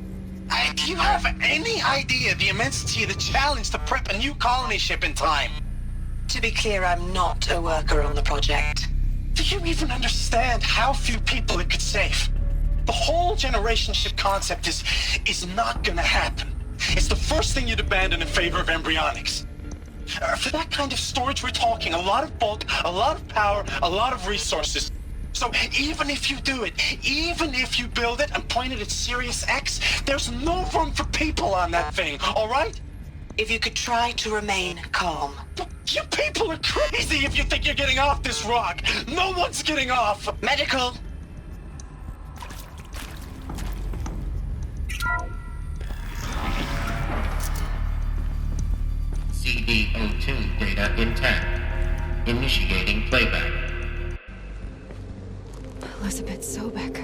Do you have any idea the immensity of the challenge to prep a new colony ship in time? To be clear, I'm not a worker on the project. Do you even understand how few people it could save? The whole generation ship concept is not gonna happen. It's the first thing you'd abandon in favor of embryonics. For that kind of storage, we're talking a lot of bulk, a lot of power, a lot of resources. So even if you do it, even if you build it and point it at Sirius X, there's no room for people on that thing, all right? If you could try to remain calm. You people are crazy if you think you're getting off this rock. No one's getting off. Medical. CD02 data intact. Initiating playback. Elizabeth Sobek.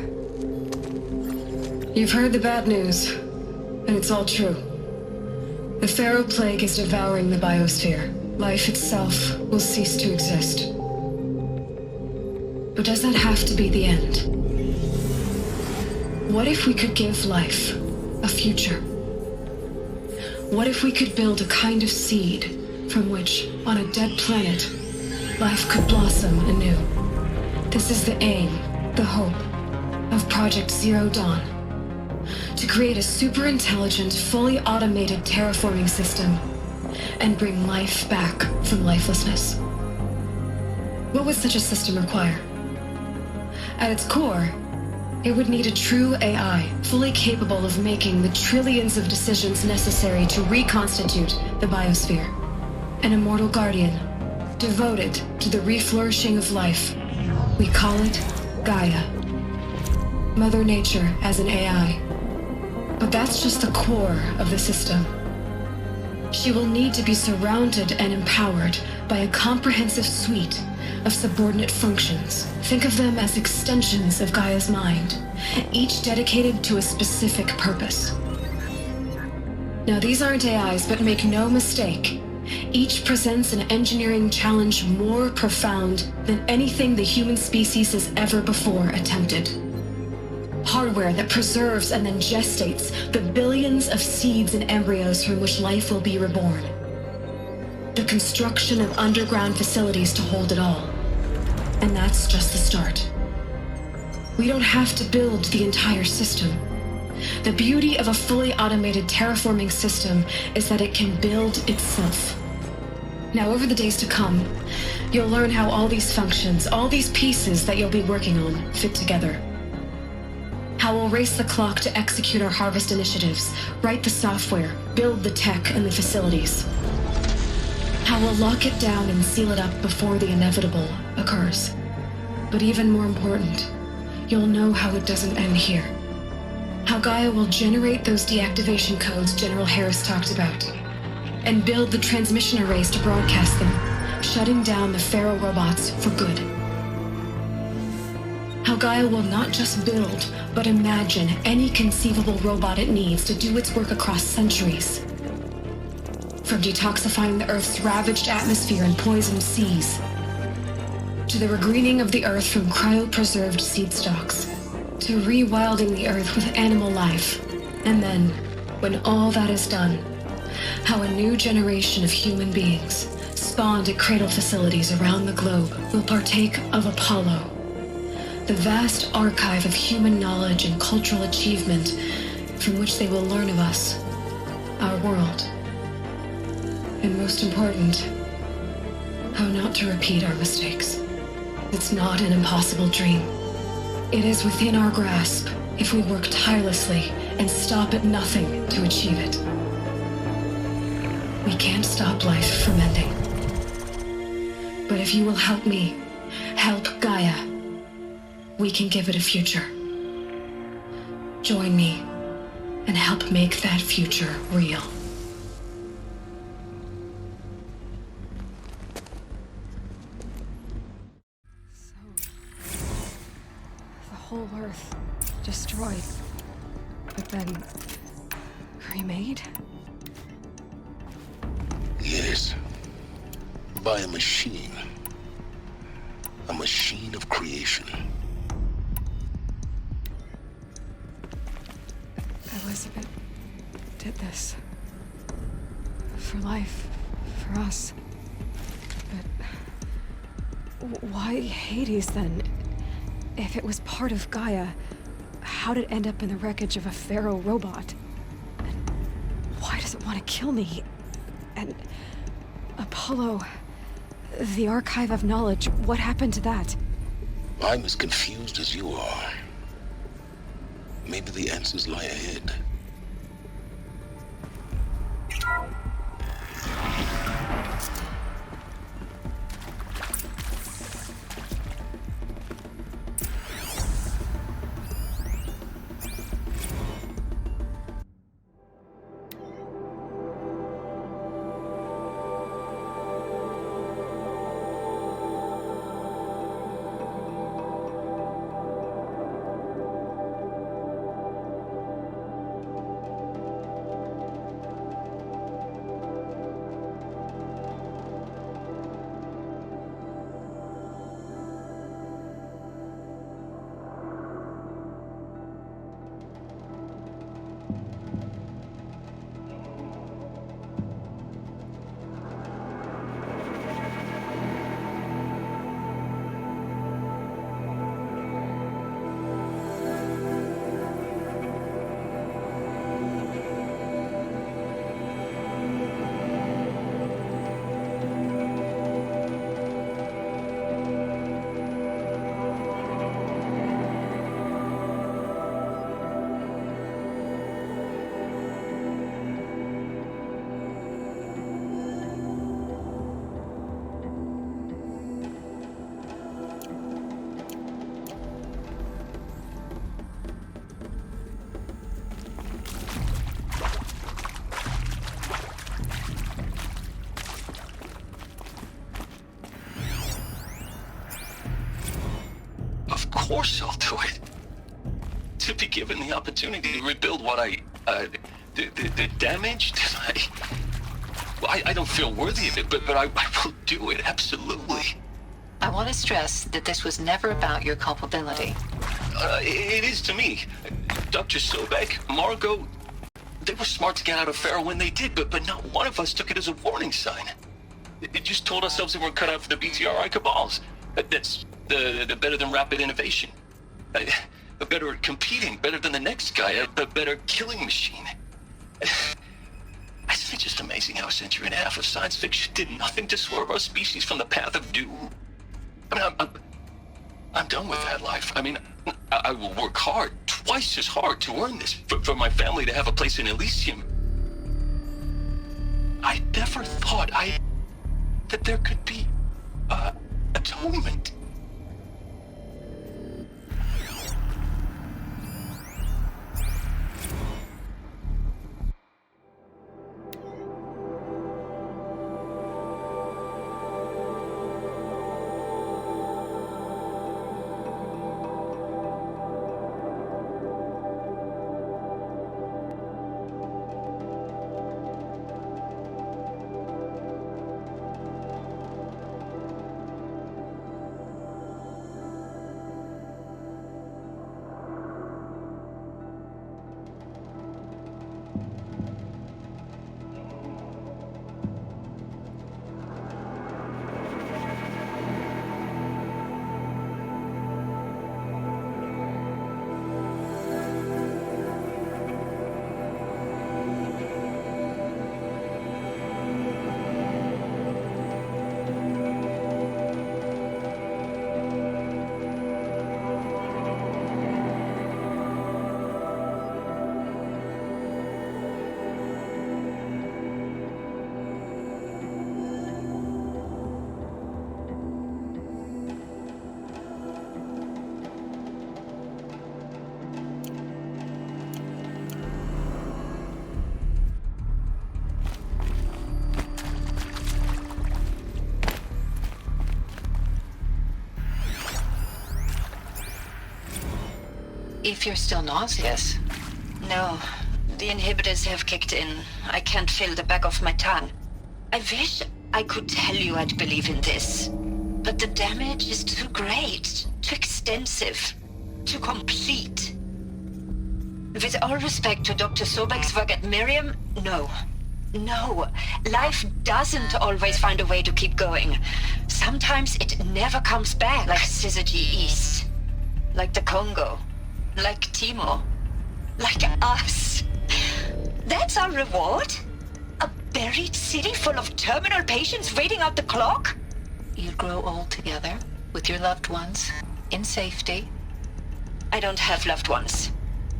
You've heard the bad news, and it's all true. The Pharaoh Plague is devouring the biosphere. Life itself will cease to exist. But does that have to be the end? What if we could give life a future? What if we could build a kind of seed from which, on a dead planet, life could blossom anew? This is the aim, the hope, of Project Zero Dawn. To create a super-intelligent, fully automated terraforming system and bring life back from lifelessness. What would such a system require? At its core, it would need a true AI, fully capable of making the trillions of decisions necessary to reconstitute the biosphere. An immortal guardian, devoted to the reflourishing of life. We call it Gaia. Mother Nature as an AI. But that's just the core of the system. She will need to be surrounded and empowered by a comprehensive suite of subordinate functions. Think of them as extensions of Gaia's mind, each dedicated to a specific purpose. Now, these aren't AIs, but make no mistake, each presents an engineering challenge more profound than anything the human species has ever before attempted. Hardware that preserves and then gestates the billions of seeds and embryos from which life will be reborn. The construction of underground facilities to hold it all. And that's just the start. We don't have to build the entire system. The beauty of a fully automated terraforming system is that it can build itself. Now, over the days to come, you'll learn how all these functions, all these pieces that you'll be working on, fit together. How we'll race the clock to execute our harvest initiatives, write the software, build the tech and the facilities. How we'll lock it down and seal it up before the inevitable occurs. But even more important, you'll know how it doesn't end here. How Gaia will generate those deactivation codes General Harris talked about, and build the transmission arrays to broadcast them, shutting down the Pharaoh robots for good. How Gaia will not just build, but imagine any conceivable robot it needs to do its work across centuries. From detoxifying the Earth's ravaged atmosphere and poisoned seas, to the regreening of the Earth from cryopreserved seed stalks, to rewilding the Earth with animal life. And then, when all that is done, how a new generation of human beings, spawned at cradle facilities around the globe, will partake of Apollo, the vast archive of human knowledge and cultural achievement from which they will learn of us, our world. And most important, how not to repeat our mistakes. It's not an impossible dream. It is within our grasp if we work tirelessly and stop at nothing to achieve it. We can't stop life from ending. But if you will help me, help Gaia, we can give it a future. Join me and help make that future real. The whole Earth destroyed, but then remade? Yes. By a machine. A machine of creation. Elizabeth did this. For life. For us. But why Hades then? If it was part of Gaia, how did it end up in the wreckage of a pharaoh robot? And why does it want to kill me? And Apollo, the archive of knowledge, what happened to that? I'm as confused as you are. Maybe the answers lie ahead. Of course I'll do it. To be given the opportunity to rebuild what the damage that I don't feel worthy of it, but I will do it, absolutely. I want to stress that this was never about your culpability. It is to me. Dr. Sobek, Margot, they were smart to get out of Pharaoh when they did, but not one of us took it as a warning sign. It just told ourselves we weren't cut out for the BTRI cabals. That's the better than rapid innovation. Better at competing, better than the next guy, a better killing machine. Isn't it just amazing how a century and a half of science fiction did nothing to swerve our species from the path of doom? I mean, I'm done with that life. I mean, I will work hard, twice as hard to earn this, for my family to have a place in Elysium. I never thought that there could be, atonement. If you're still nauseous. No. The inhibitors have kicked in. I can't feel the back of my tongue. I wish I could tell you I'd believe in this. But the damage is too great, too extensive, too complete. With all respect to Dr. Sobek's work at Miriam, no. No. Life doesn't always find a way to keep going. Sometimes it never comes back. Like Syzygy East. Like the Congo. Like Timo. Like us. That's our reward? A buried city full of terminal patients waiting out the clock? You'd grow old together, with your loved ones, in safety. I don't have loved ones.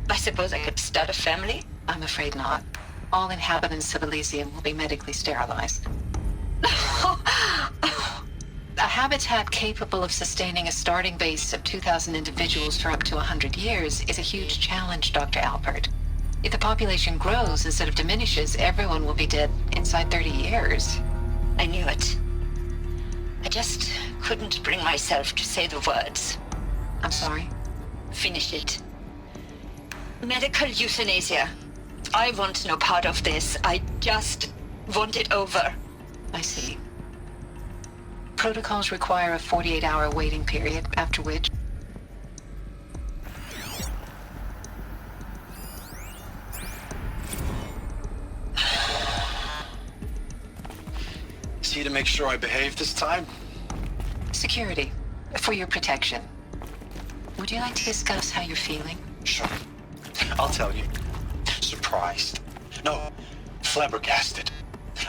I suppose I could start a family? I'm afraid not. All inhabitants of Elysium will be medically sterilized. A habitat capable of sustaining a starting base of 2,000 individuals for up to 100 years is a huge challenge, Dr. Alpert. If the population grows instead of diminishes, everyone will be dead inside 30 years. I knew it. I just couldn't bring myself to say the words. I'm sorry? Finish it. Medical euthanasia. I want no part of this. I just want it over. I see. Protocols require a 48-hour waiting period, after which... See to make sure I behave this time? Security. For your protection. Would you like to discuss how you're feeling? Sure. I'll tell you. Surprised. No, flabbergasted.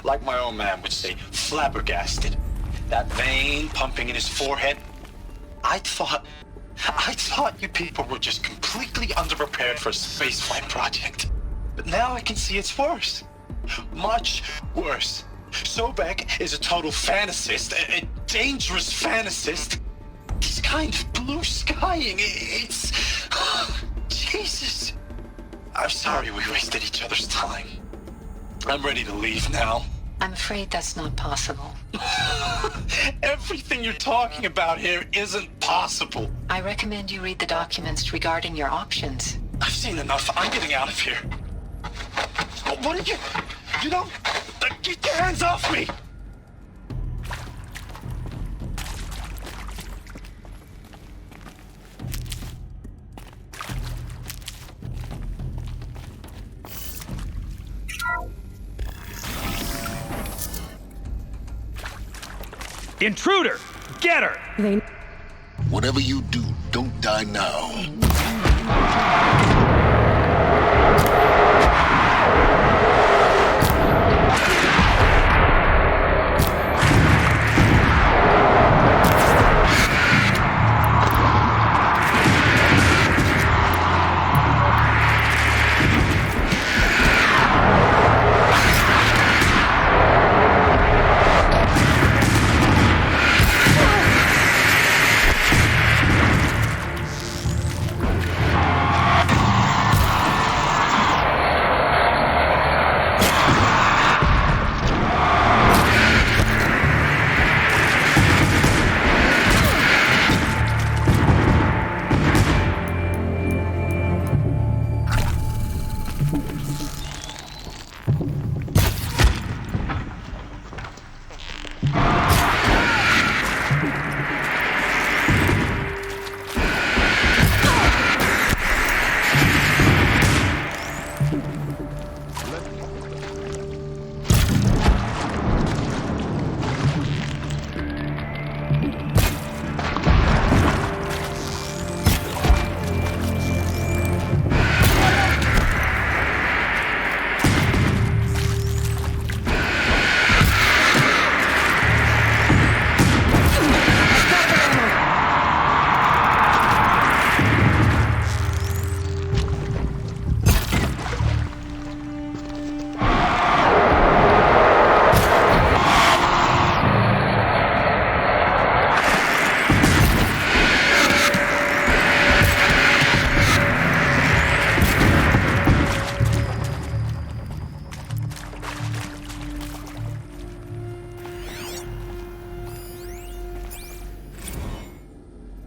Like my old man would say, flabbergasted. That vein pumping in his forehead. I thought you people were just completely underprepared for a spaceflight project. But now I can see it's worse. Much worse. Sobek is a total fantasist, a dangerous fantasist. He's kind of blue skying. It's... Jesus. I'm sorry we wasted each other's time. I'm ready to leave now. I'm afraid that's not possible. Everything you're talking about here isn't possible. I recommend you read the documents regarding your options. I've seen enough. I'm getting out of here. What did you... You don't... Get your hands off me! Intruder! Get her! Whatever you do, don't die now.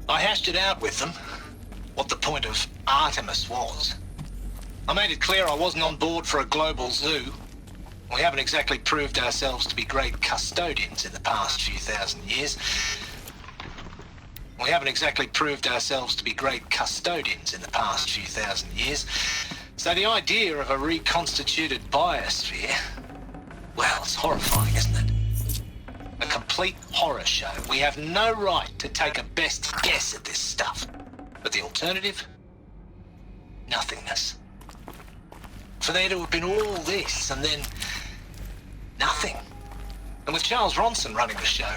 I hashed it out with them. what the point of Artemis was. I made it clear I wasn't on board for a global zoo. We haven't exactly proved ourselves to be great custodians in the past few thousand years. So the idea of a reconstituted biosphere, well, it's horrifying, isn't it? A complete horror show. We have no right to take a best guess at this stuff. But the alternative? Nothingness. For there to have been all this and then nothing. And with Charles Ronson running the show,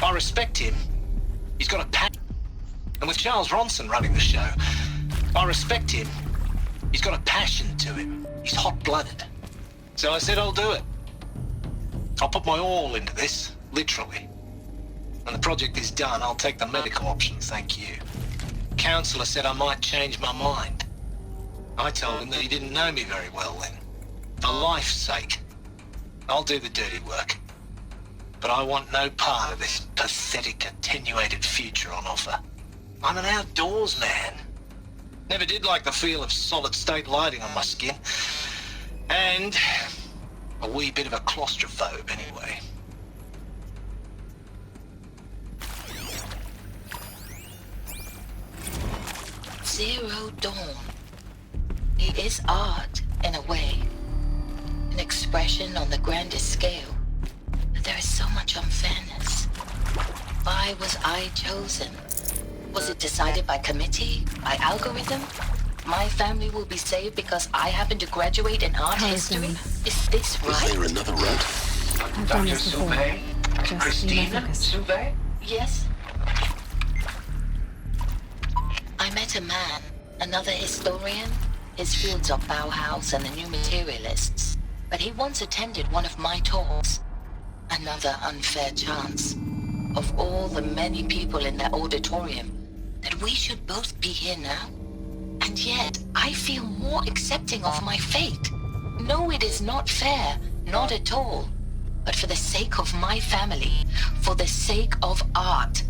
I respect him. He's got a passion. He's got a passion to him. He's hot-blooded. So I said I'll do it. I'll put my all into this, literally. When the project is done, I'll take the medical option, thank you. Counselor said I might change my mind. I told him that he didn't know me very well then. For life's sake, I'll do the dirty work. But I want no part of this pathetic, attenuated future on offer. I'm an outdoors man. Never did like the feel of solid-state lighting on my skin. And a wee bit of a claustrophobe, anyway. Zero Dawn. It is art, in a way. An expression on the grandest scale. But there is so much unfairness. Why was I chosen? Was it decided by committee? By algorithm? My family will be saved because I happen to graduate in art history? Is this right? Is there another route? I've done this before. Just be my focus. Yes? I met a man, another historian. His fields are Bauhaus and the New Materialists. But he once attended one of my talks. Another unfair chance. Of all the many people in that auditorium, that we should both be here now. And yet, I feel more accepting of my fate. No, it is not fair, not at all. But for the sake of my family, for the sake of art.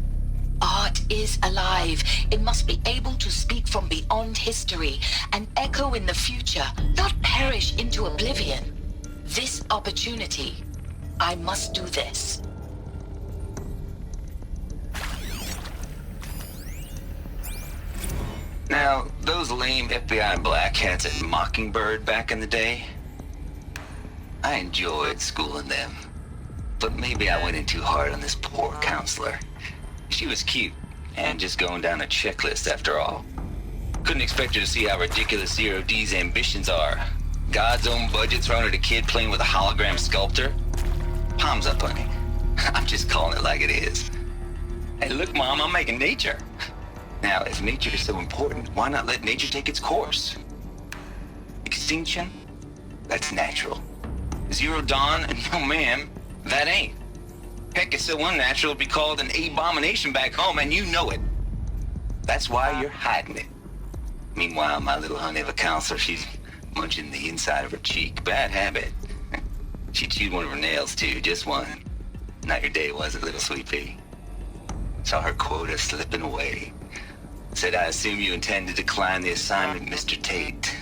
Art is alive. It must be able to speak from beyond history and echo in the future, not perish into oblivion. This opportunity, I must do this. Now, those lame FBI black hats at Mockingbird back in the day, I enjoyed schooling them. But maybe I went in too hard on this poor counselor. She was cute, and just going down a checklist after all. Couldn't expect her to see how ridiculous Zero D's ambitions are. God's own budget thrown at a kid playing with a hologram sculptor? Palms up, honey. I'm just calling it like it is. Hey, look, Mom, I'm making nature. Now, if nature is so important, why not let nature take its course? Extinction? That's natural. Zero Dawn? No, ma'am, that ain't. Heck, it's so unnatural it'd be called an abomination back home, and you know it. That's why you're hiding it. Meanwhile, my little honey of a counselor, she's munching the inside of her cheek. Bad habit. She chewed one of her nails, too, just one. Not your day, was it, little sweet pea? Saw her quota slipping away. Said, I assume you intend to decline the assignment, Mr. Tate.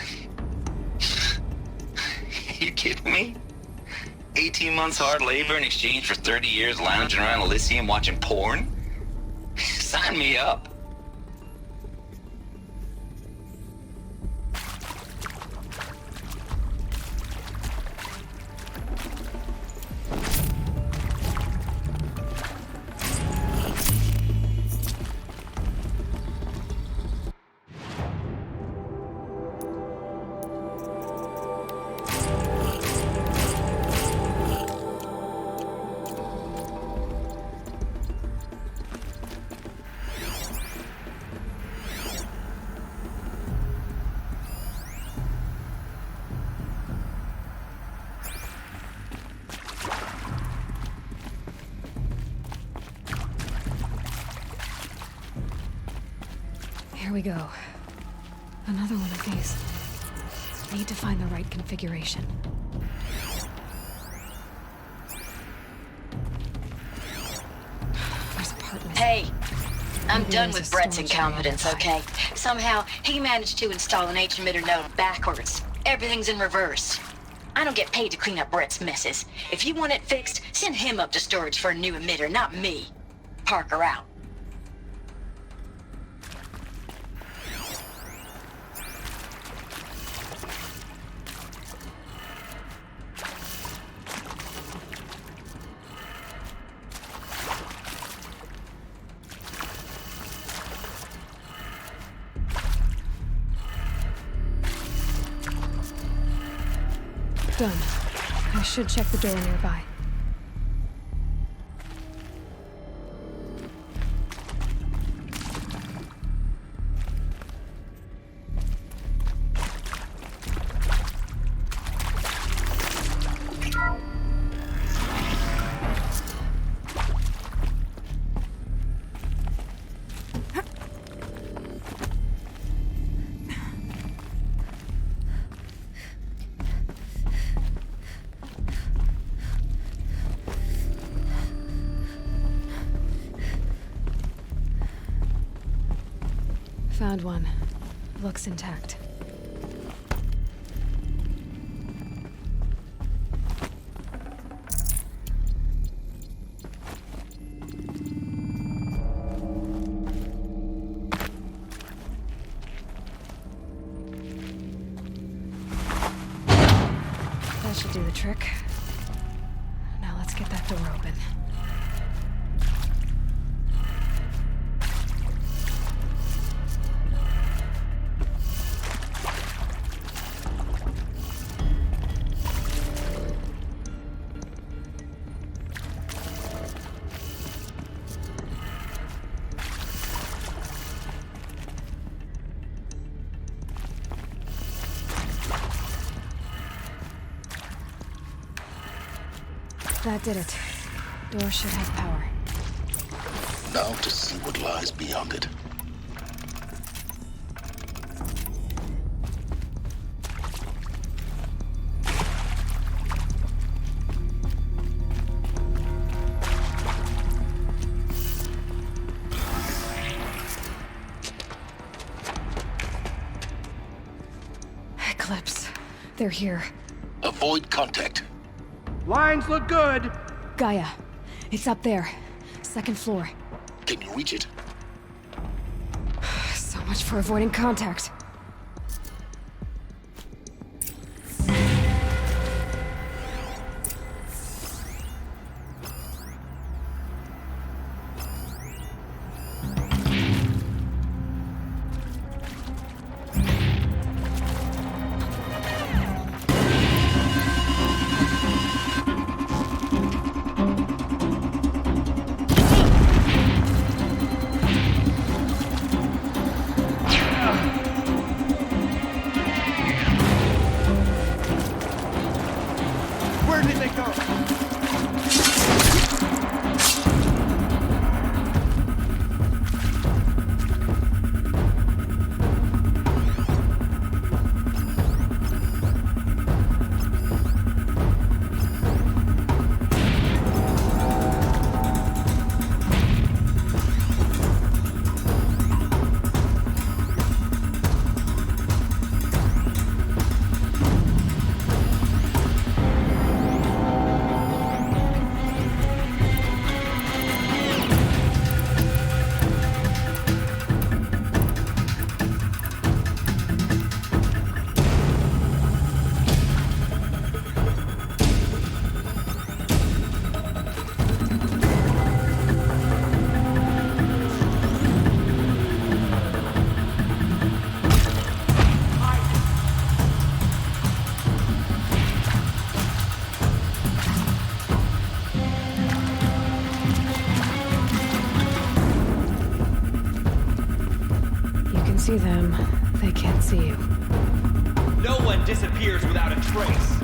You kidding me? 18 months hard labor in exchange for 30 years lounging around Elysium watching porn? Sign me up. Here we go. Another one of these. Need to find the right configuration. Where's apartment? Hey! I'm Maybe done there's with a Brett's storage incompetence, area nearby. okay? Somehow, he managed to install an H-emitter node backwards. Everything's in reverse. I don't get paid to clean up Brett's messes. If you want it fixed, send him up to storage for a new emitter, not me. Parker out. Done. I should check the door nearby. Found one. Looks intact. That should do the trick. Now let's get that door open. That did it. Door should have power. Now to see what lies beyond it. Eclipse. They're here. Avoid contact. Lines look good. Gaia. It's up there. Second floor. Can you reach it? So much for avoiding contact. Where did they go? See them, they can't see you. No one disappears without a trace.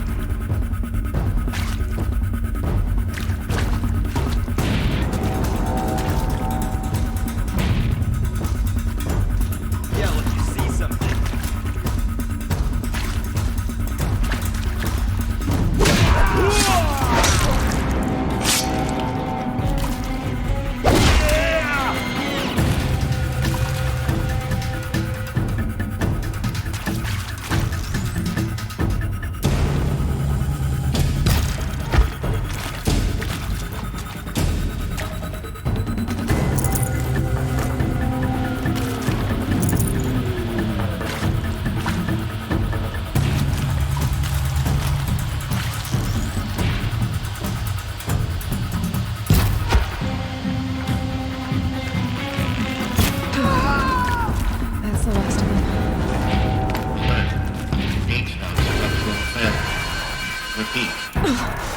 Yell if you see something.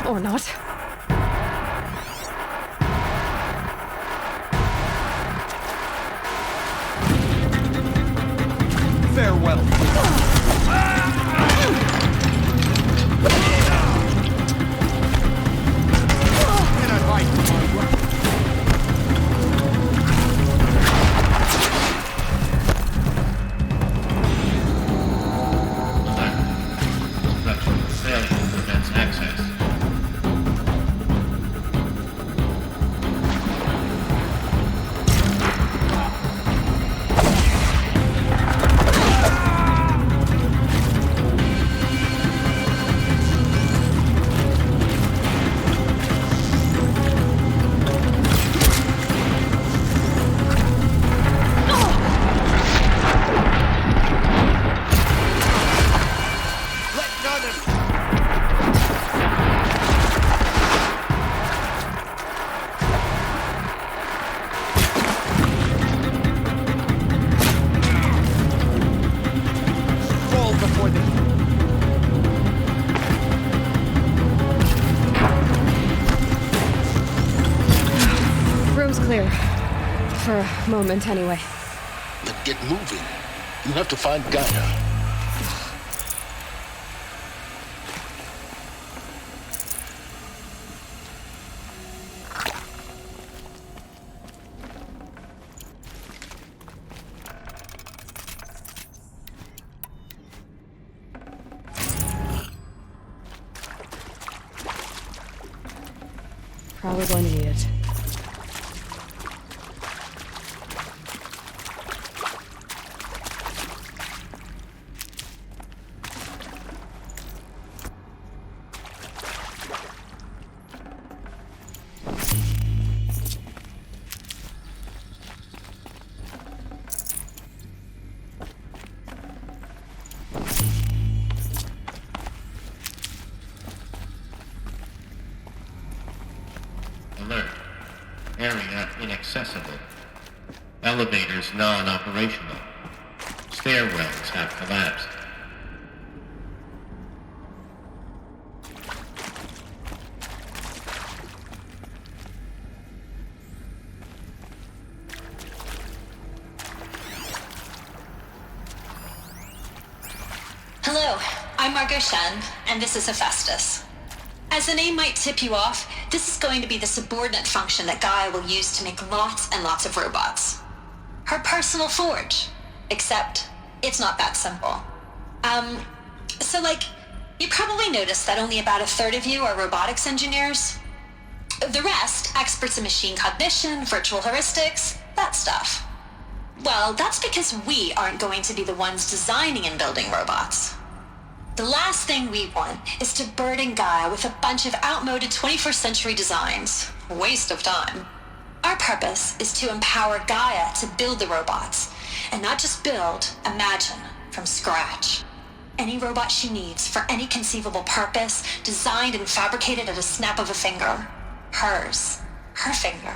Or not. Farewell. Room's clear. For a moment, anyway. Then get moving. You have to find Gaia. Probably going to need it. Alert. Area inaccessible. Elevators non-operational. Stairwells have collapsed. Hello, I'm Margot Shen, and this is Hephaestus. As the name might tip you off, this is going to be the subordinate function that Gaia will use to make lots and lots of robots. Her personal forge. Except, it's not that simple. You probably noticed that only about a third of you are robotics engineers. The rest, experts in machine cognition, virtual heuristics, that stuff. Well, that's because we aren't going to be the ones designing and building robots. The last thing we want is to burden Gaia with a bunch of outmoded 21st century designs. Waste of time. Our purpose is to empower Gaia to build the robots, and not just build, imagine, from scratch. Any robot she needs for any conceivable purpose, designed and fabricated at a snap of a finger. Hers. Her finger.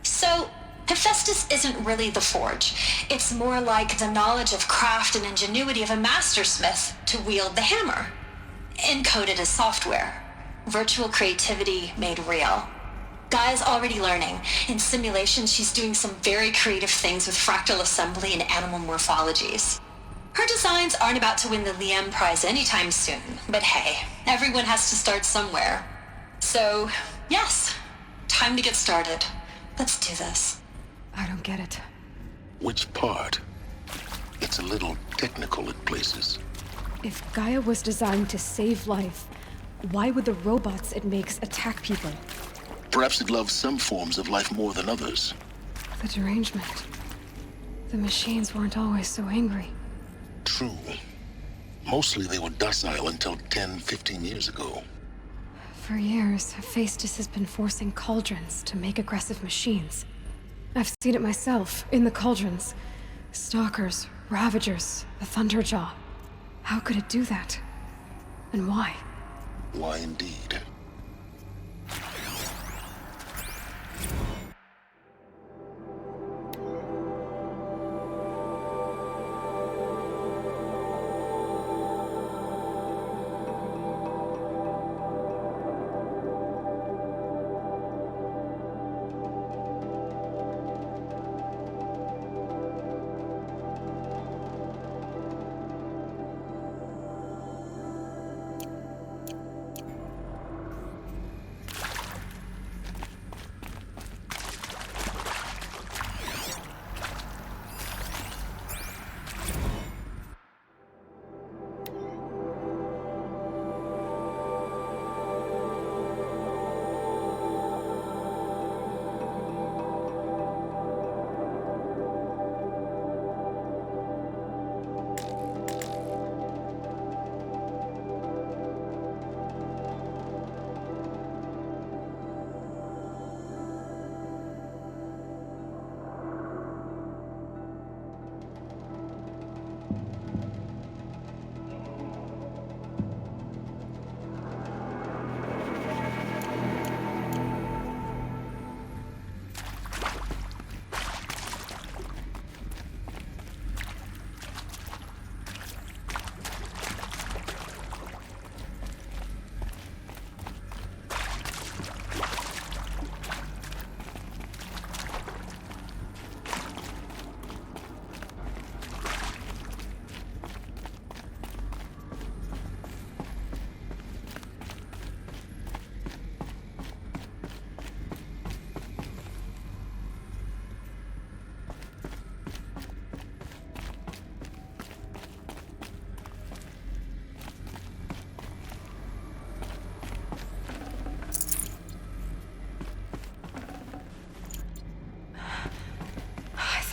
So, Hephaestus isn't really the forge. It's more like the knowledge of craft and ingenuity of a mastersmith to wield the hammer. Encoded as software. Virtual creativity made real. Gaia's already learning. In simulation, she's doing some very creative things with fractal assembly and animal morphologies. Her designs aren't about to win the Liam Prize anytime soon, but hey, everyone has to start somewhere. So, yes, time to get started. Let's do this. I don't get it. Which part? It's a little technical at places. If Gaia was designed to save life, why would the robots it makes attack people? Perhaps it loves some forms of life more than others. The derangement. The machines weren't always so angry. True. Mostly they were docile until 10, 15 years ago. For years, Hephaestus has been forcing cauldrons to make aggressive machines. I've seen it myself, in the cauldrons. Stalkers, Ravagers, the Thunderjaw. How could it do that? And why? Why indeed?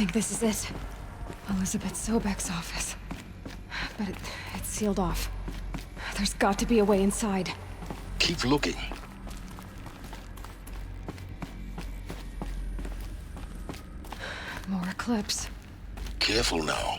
think this is it. Elizabeth Sobek's office. But it's sealed off. There's got to be a way inside. Keep looking. More Eclipse. Careful now.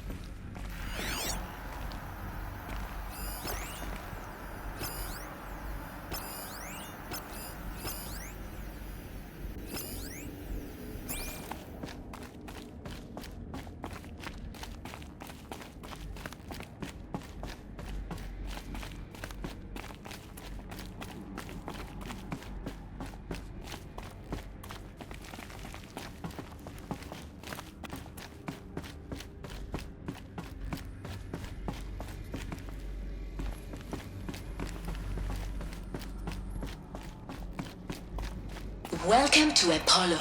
Welcome to Apollo,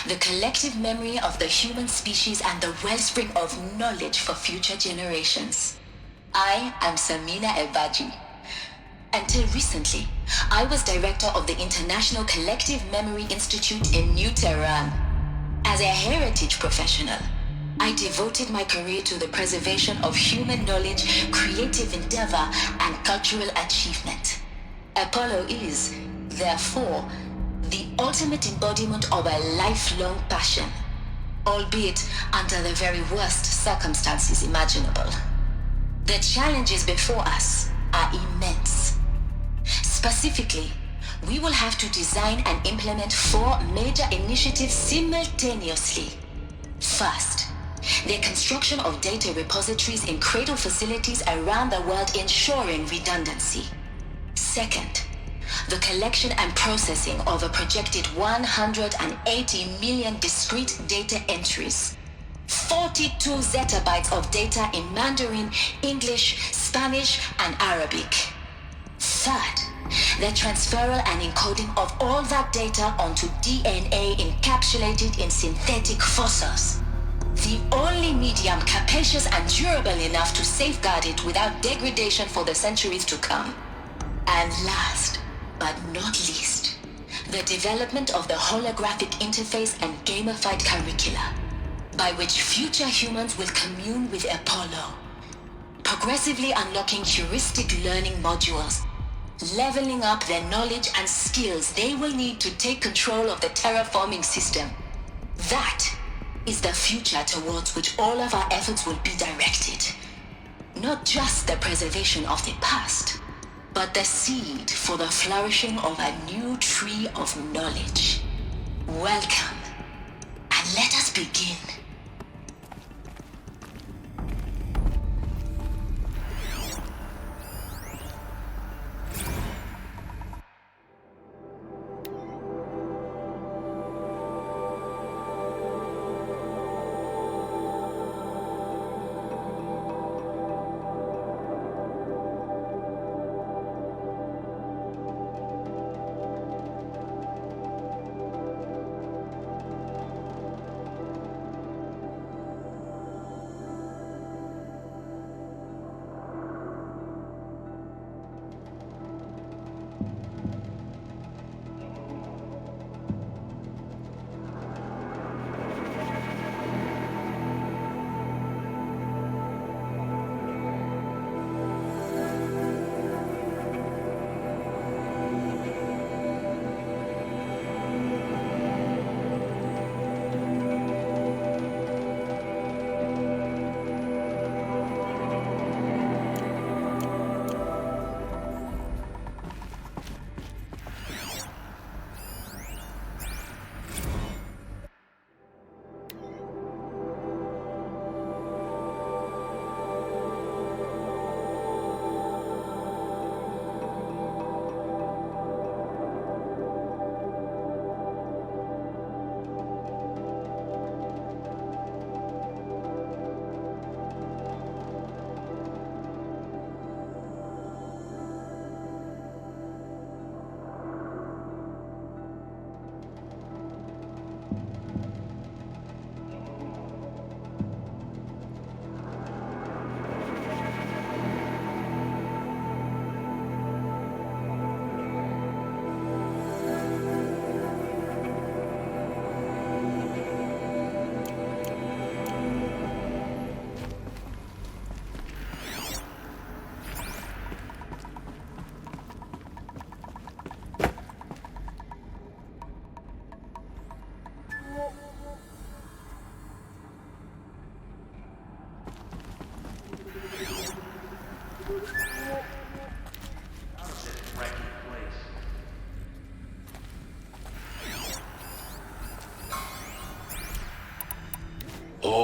the collective memory of the human species and the wellspring of knowledge for future generations. I am Samina Ebaji. Until recently, I was director of the International Collective Memory Institute in New Tehran. As a heritage professional, I devoted my career to the preservation of human knowledge, creative endeavor, and cultural achievement. Apollo is, therefore, the ultimate embodiment of a lifelong passion, albeit under the very worst circumstances imaginable. The challenges before us are immense. Specifically, we will have to design and implement 4 major initiatives simultaneously. First, the construction of data repositories in cradle facilities around the world ensuring redundancy. Second, the collection and processing of a projected 180 million discrete data entries, 42 zettabytes of data in Mandarin, English, Spanish, and Arabic. Third, the transferal and encoding of all that data onto DNA encapsulated in synthetic fossils. The only medium capacious and durable enough to safeguard it without degradation for the centuries to come. And last, but not least, the development of the holographic interface and gamified curricula, by which future humans will commune with Apollo, progressively unlocking heuristic learning modules, leveling up their knowledge and skills they will need to take control of the terraforming system. That is the future towards which all of our efforts will be directed. Not just the preservation of the past, but the seed for the flourishing of a new tree of knowledge. Welcome, and let us begin.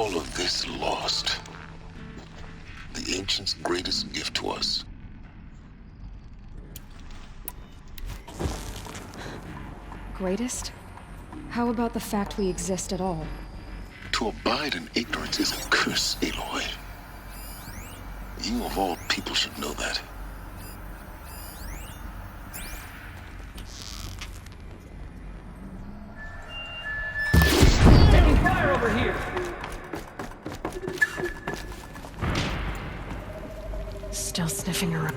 all of this lost? The Ancients' greatest gift to us. Greatest? How about the fact we exist at all? To abide in ignorance is a curse, Aloy. You of all people should know that. Taking fire over here! Still sniffing around.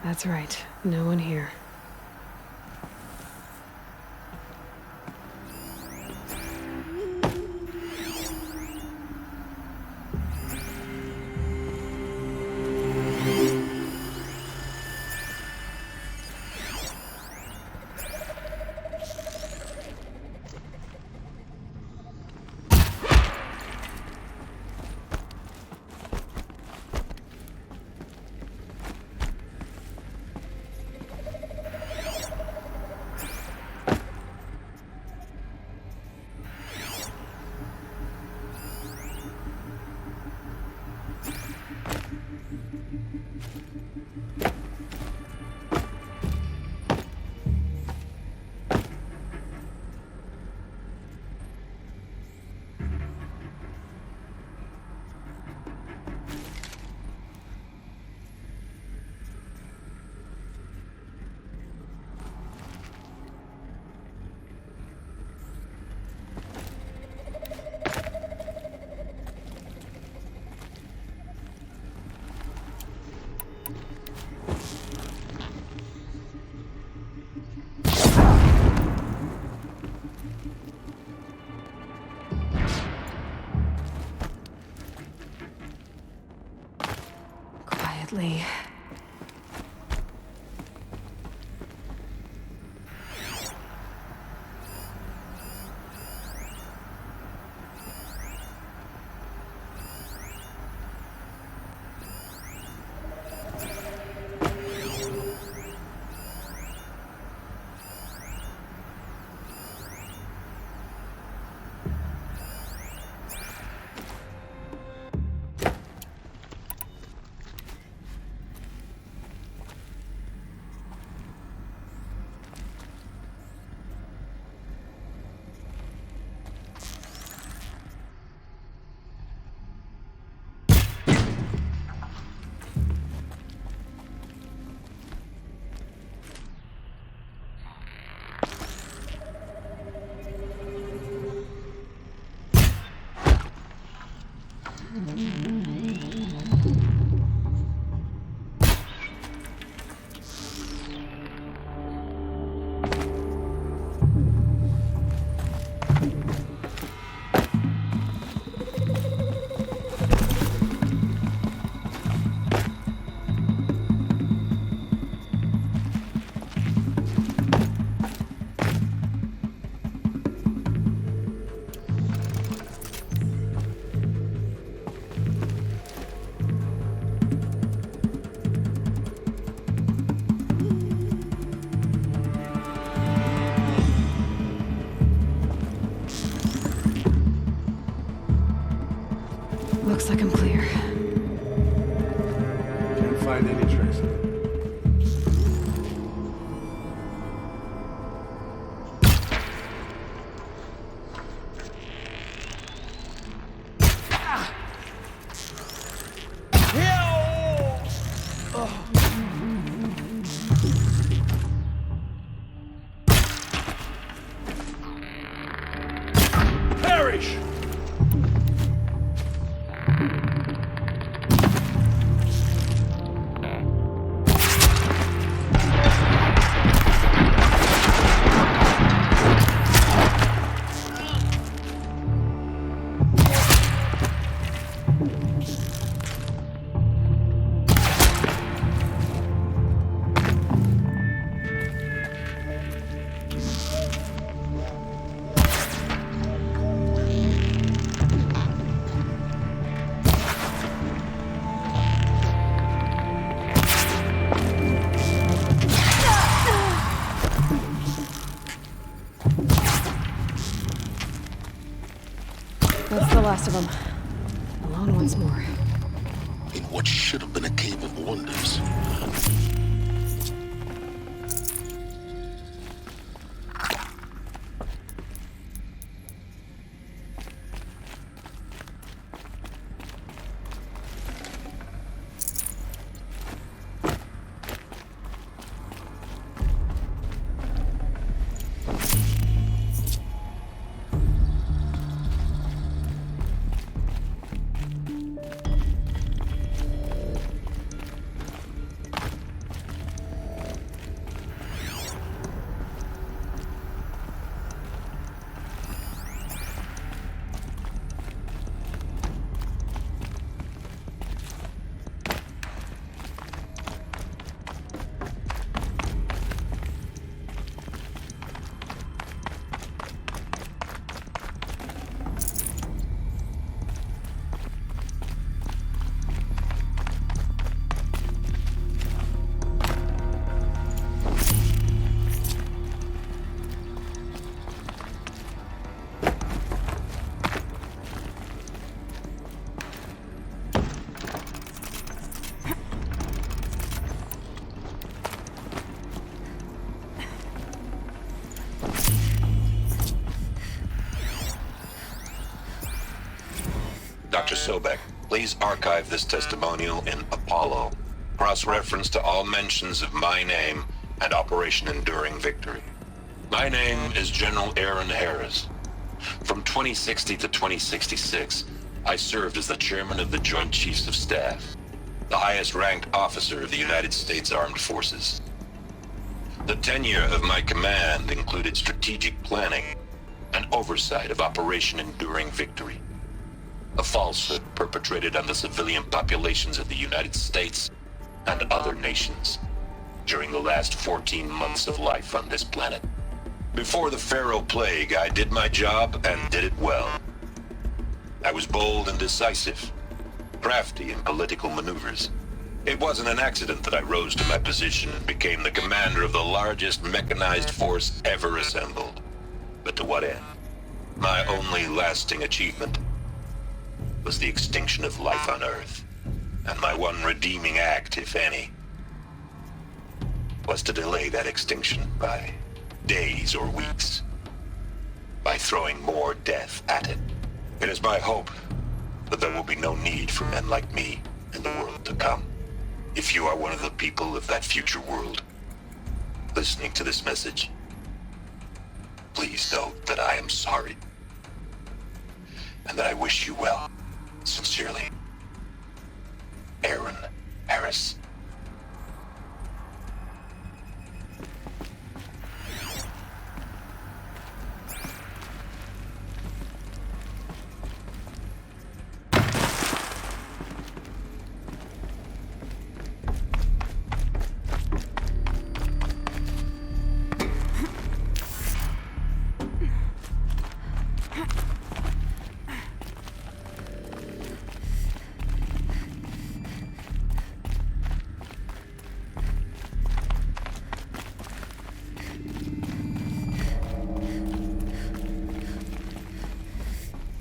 That's right. No one here. Quietly. Looks like I'm clear. Can't find any trace of it. Perish! last of them. Alone once more. In what should have been a cave of wonders. Dr. Sobek, please archive this testimonial in Apollo. Cross-reference to all mentions of my name and Operation Enduring Victory. My name is General Aaron Harris. From 2060 to 2066, I served as the chairman of the Joint Chiefs of Staff, the highest-ranked officer of the United States Armed Forces. The tenure of my command included strategic planning and oversight of Operation Enduring Victory, a falsehood perpetrated on the civilian populations of the United States and other nations during the last 14 months of life on this planet. Before the Pharaoh Plague, I did my job and did it well. I was bold and decisive, crafty in political maneuvers. It wasn't an accident that I rose to my position and became the commander of the largest mechanized force ever assembled. But to what end? My only lasting achievement was the extinction of life on Earth. And my one redeeming act, if any, was to delay that extinction by days or weeks, by throwing more death at it. It is my hope that there will be no need for men like me in the world to come. If you are one of the people of that future world listening to this message, please know that I am sorry and that I wish you well. Sincerely, Aaron Harris.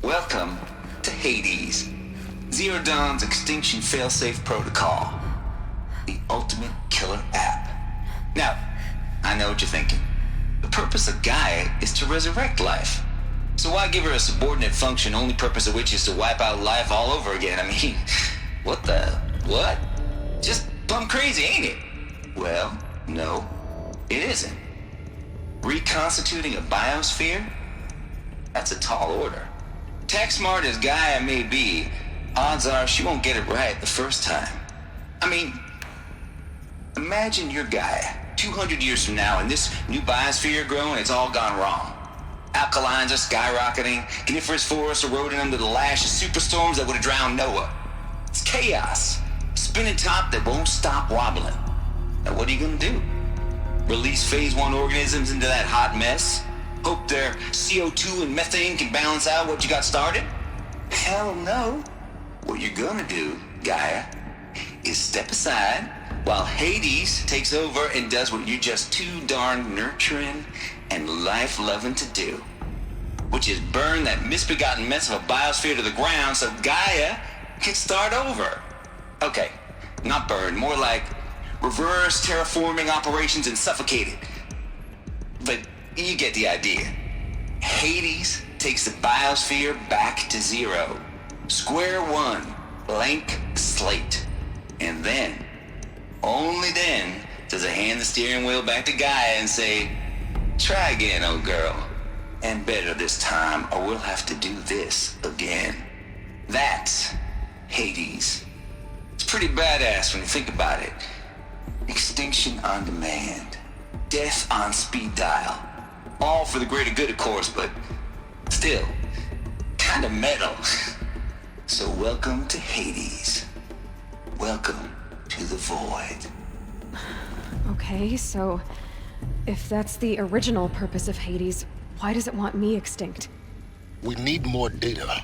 Welcome to Hades, Zero Dawn's extinction failsafe protocol, the ultimate killer app. Now, I know what you're thinking. The purpose of Gaia is to resurrect life. So why give her a subordinate function, only purpose of which is to wipe out life all over again? I mean, what? Just plumb crazy, ain't it? Well, no, it isn't. Reconstituting a biosphere? That's a tall order. Tech smart as Gaia may be, odds are she won't get it right the first time. I mean, imagine you're Gaia, 200 years from now, and this new biosphere you're growing, it's all gone wrong. Alkalines are skyrocketing, coniferous forests eroding under the lash of superstorms that would have drowned Noah. It's chaos, spinning top that won't stop wobbling. Now what are you gonna do? Release phase 1 organisms into that hot mess? Hope their CO2 and methane can balance out what you got started? Hell no. What you're gonna do, Gaia, is step aside while Hades takes over and does what you're just too darn nurturing and life-loving to do. which is burn that misbegotten mess of a biosphere to the ground so Gaia can start over. Okay, not burn, more like reverse terraforming operations and suffocate it. But you get the idea. Hades takes the biosphere back to zero. Square one, blank slate. And then, only then, does it hand the steering wheel back to Gaia and say, try again, old girl. And better this time, or we'll have to do this again. That's Hades. It's pretty badass when you think about it. Extinction on demand. Death on speed dial. All for the greater good, of course, but still, kinda metal. So welcome to Hades. Welcome to the void. Okay, so if that's the original purpose of Hades, why does it want me extinct? We need more data.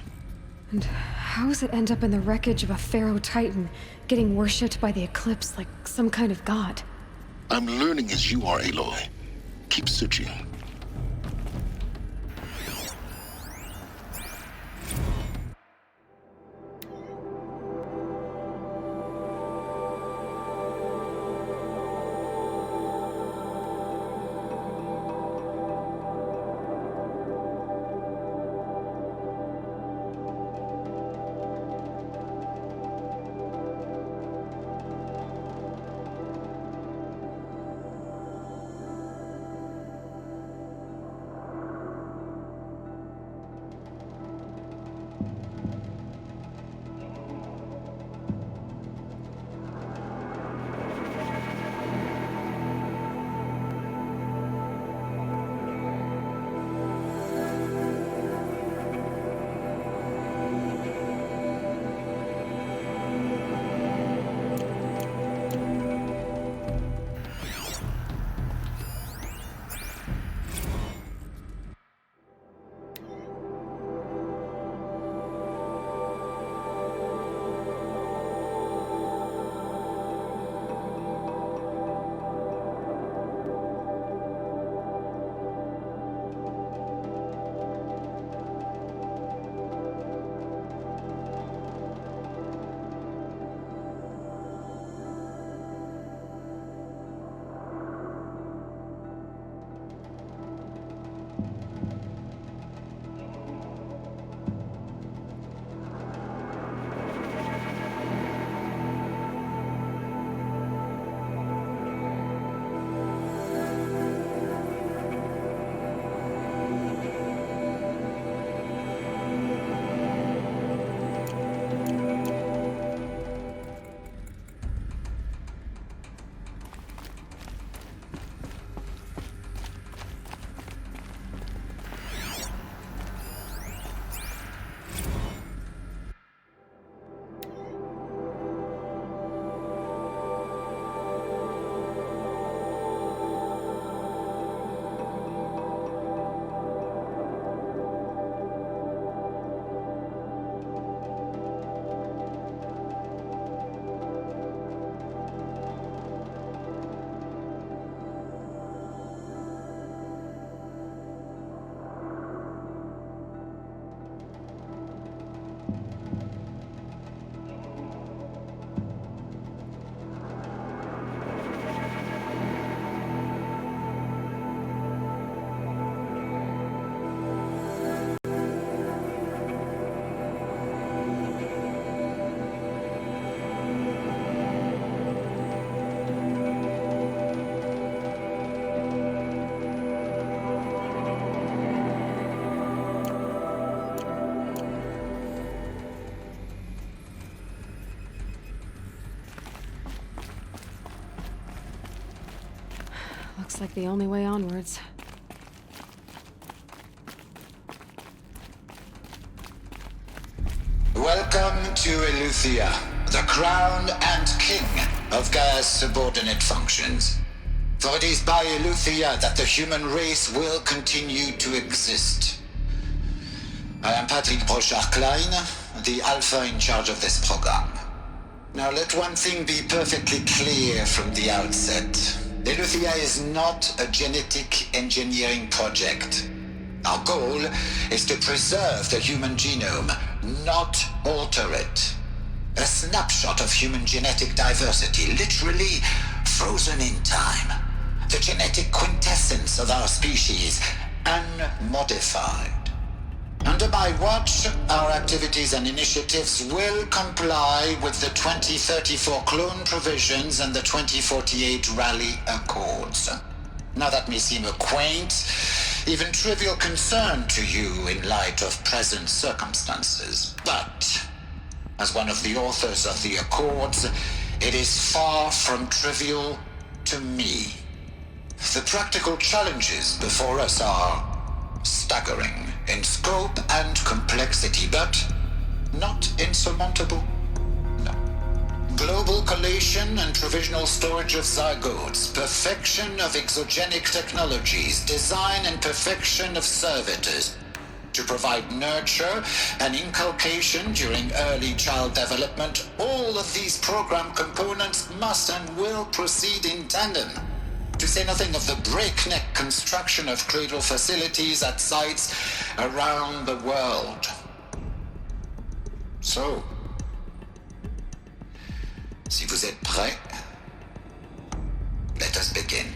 And how does it end up in the wreckage of a Pharaoh Titan, getting worshipped by the Eclipse like some kind of god? I'm learning as you are, Aloy. Keep searching. Looks like the only way onwards. Welcome to Eleuthia, the crown and king of Gaia's subordinate functions. For it is by Eleuthia that the human race will continue to exist. I am Patrick Brochard-Klein, the Alpha in charge of this program. Now let one thing be perfectly clear from the outset. Eleuthia is not a genetic engineering project. Our goal is to preserve the human genome, not alter it. A snapshot of human genetic diversity, literally frozen in time. The genetic quintessence of our species, unmodified. Under my watch, our activities and initiatives will comply with the 2034 clone provisions and the 2048 Rally Accords. Now that may seem a quaint, even trivial concern to you in light of present circumstances, but as one of the authors of the Accords, it is far from trivial to me. The practical challenges before us are staggering in scope and complexity, but not insurmountable. No. Global collation and provisional storage of zygotes, perfection of exogenic technologies, design and perfection of servitors to provide nurture and inculcation during early child development. All of these program components must and will proceed in tandem. To say nothing of the breakneck construction of cradle facilities at sites around the world. So, si vous êtes prêts, let us begin.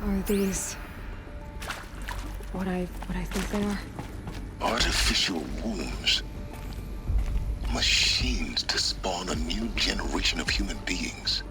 Are these what I think they are? Artificial wombs. Machines to spawn a new generation of human beings.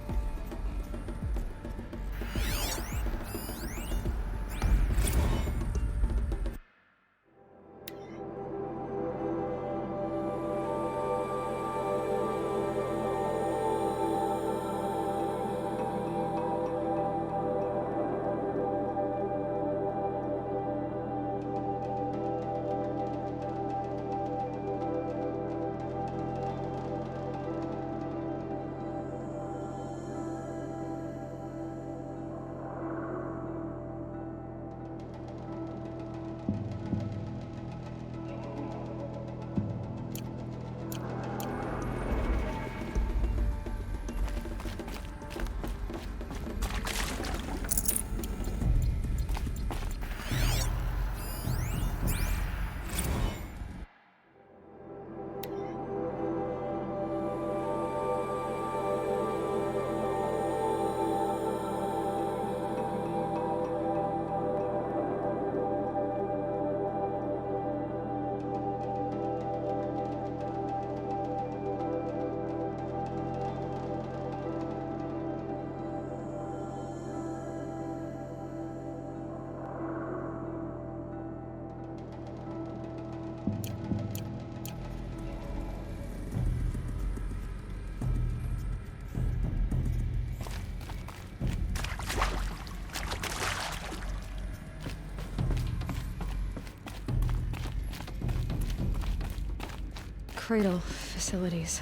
Cradle facilities.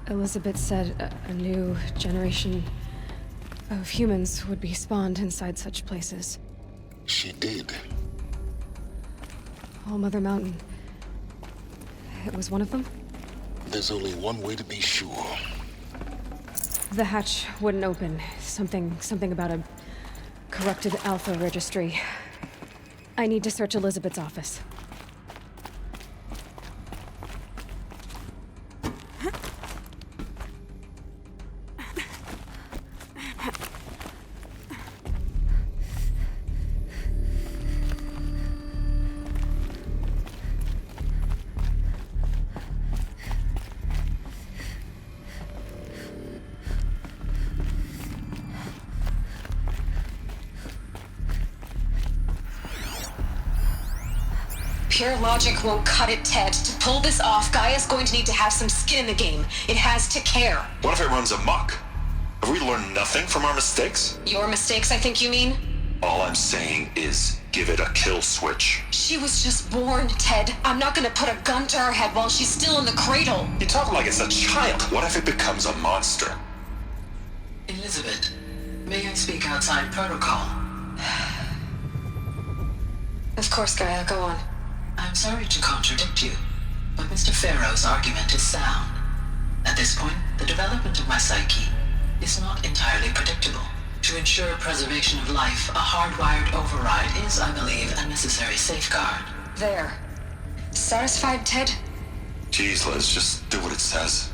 Elizabeth said a new generation of humans would be spawned inside such places. She did. All Mother Mountain. It was one of them? There's only one way to be sure. The hatch wouldn't open. Something about a corrupted Alpha registry. I need to search Elizabeth's office. Pure logic won't cut it, Ted. To pull this off, Gaia's going to need to have some skin in the game. It has to care. What if it runs amok? Have we learned nothing from our mistakes? Your mistakes, I think you mean? All I'm saying is, give it a kill switch. She was just born, Ted. I'm not gonna put a gun to her head while she's still in the cradle. You talk like it's a child. What if it becomes a monster? Elizabeth, may I speak outside protocol? Of course, Gaia, go on. I'm sorry to contradict you, but Mr. Farrow's argument is sound. At this point, the development of my psyche is not entirely predictable. To ensure preservation of life, a hardwired override is, I believe, a necessary safeguard. There. Satisfied, Ted? Jeez, Liz, just do what it says.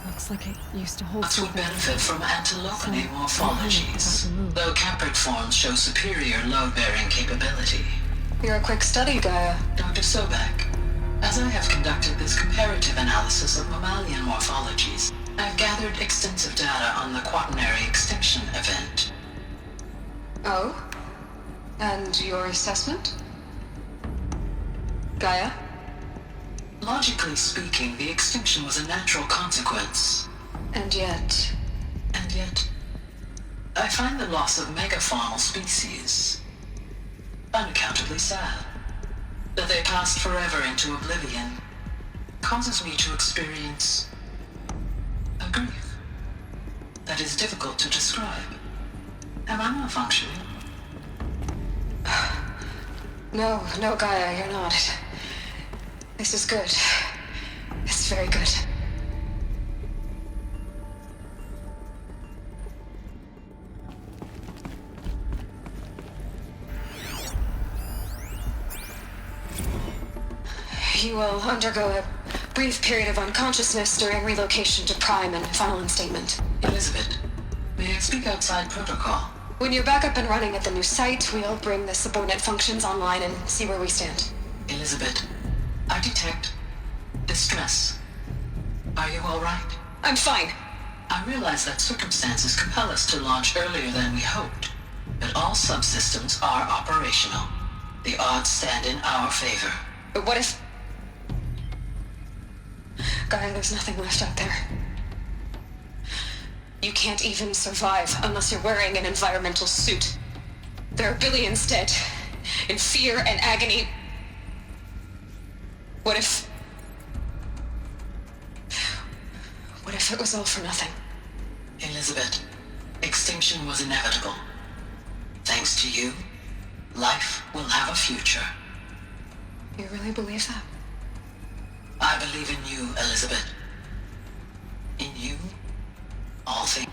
Looks like it used to hold Lots would something. benefit from antilopony morphologies, though caprid forms show superior load-bearing capability. You're a quick study, Gaia. Dr. Sobek, as I have conducted this comparative analysis of mammalian morphologies, I've gathered extensive data on the quaternary extinction event. Oh? And your assessment? Gaia? Logically speaking, the extinction was a natural consequence. And yet, I find the loss of megafaunal species unaccountably sad. That they passed forever into oblivion causes me to experience a grief that is difficult to describe. Am I not functioning? No, Gaia, you're not. This is good. It's very good. You will undergo a brief period of unconsciousness during relocation to Prime and final instatement. Elizabeth, may I speak outside protocol? When you're back up and running at the new site, we'll bring the subordinate functions online and see where we stand. Elizabeth, I detect distress. Are you all right? I'm fine. I realize that circumstances compel us to launch earlier than we hoped, but all subsystems are operational. The odds stand in our favor. But what if... Gaia, there's nothing left out there. You can't even survive unless you're wearing an environmental suit. There are billions dead, in fear and agony. What if it was all for nothing? Elizabeth, extinction was inevitable. Thanks to you, life will have a future. You really believe that? I believe in you, Elizabeth. In you, all things.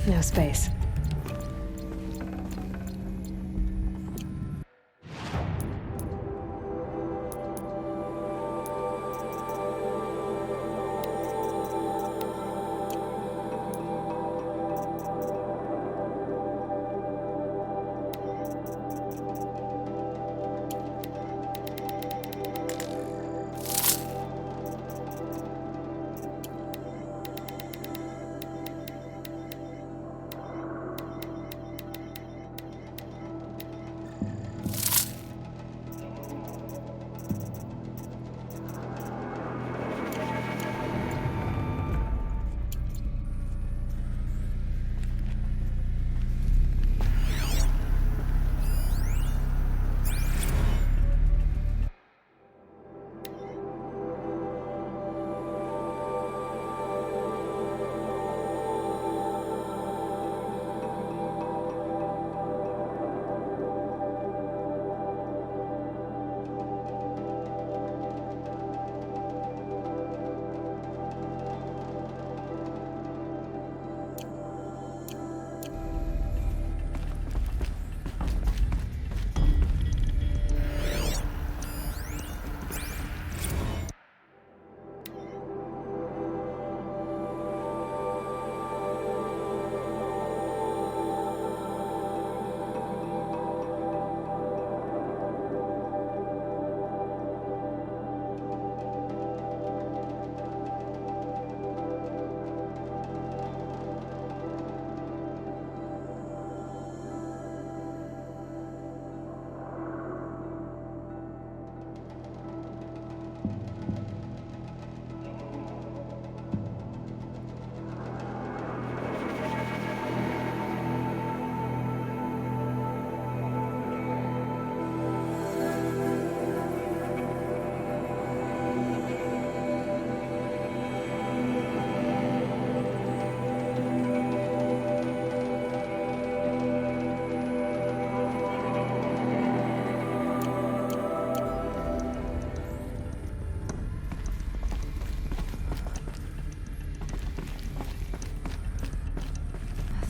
No space.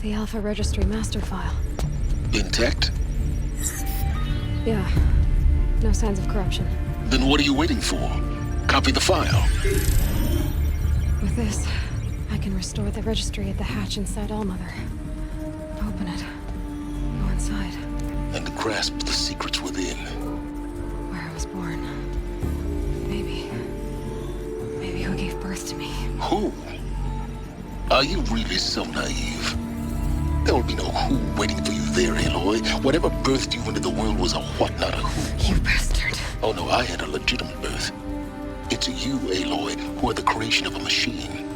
The Alpha Registry master file. Intact? Yeah. No signs of corruption. Then what are you waiting for? Copy the file. With this, I can restore the registry at the hatch inside Allmother. Open it. Go inside. And grasp the secrets within. Where I was born. Maybe who gave birth to me. Who? Are you really so naive? There will be no who waiting for you there, Aloy. Whatever birthed you into the world was a what, not a who. You bastard. Oh no, I had a legitimate birth. It's you, Aloy, who are the creation of a machine.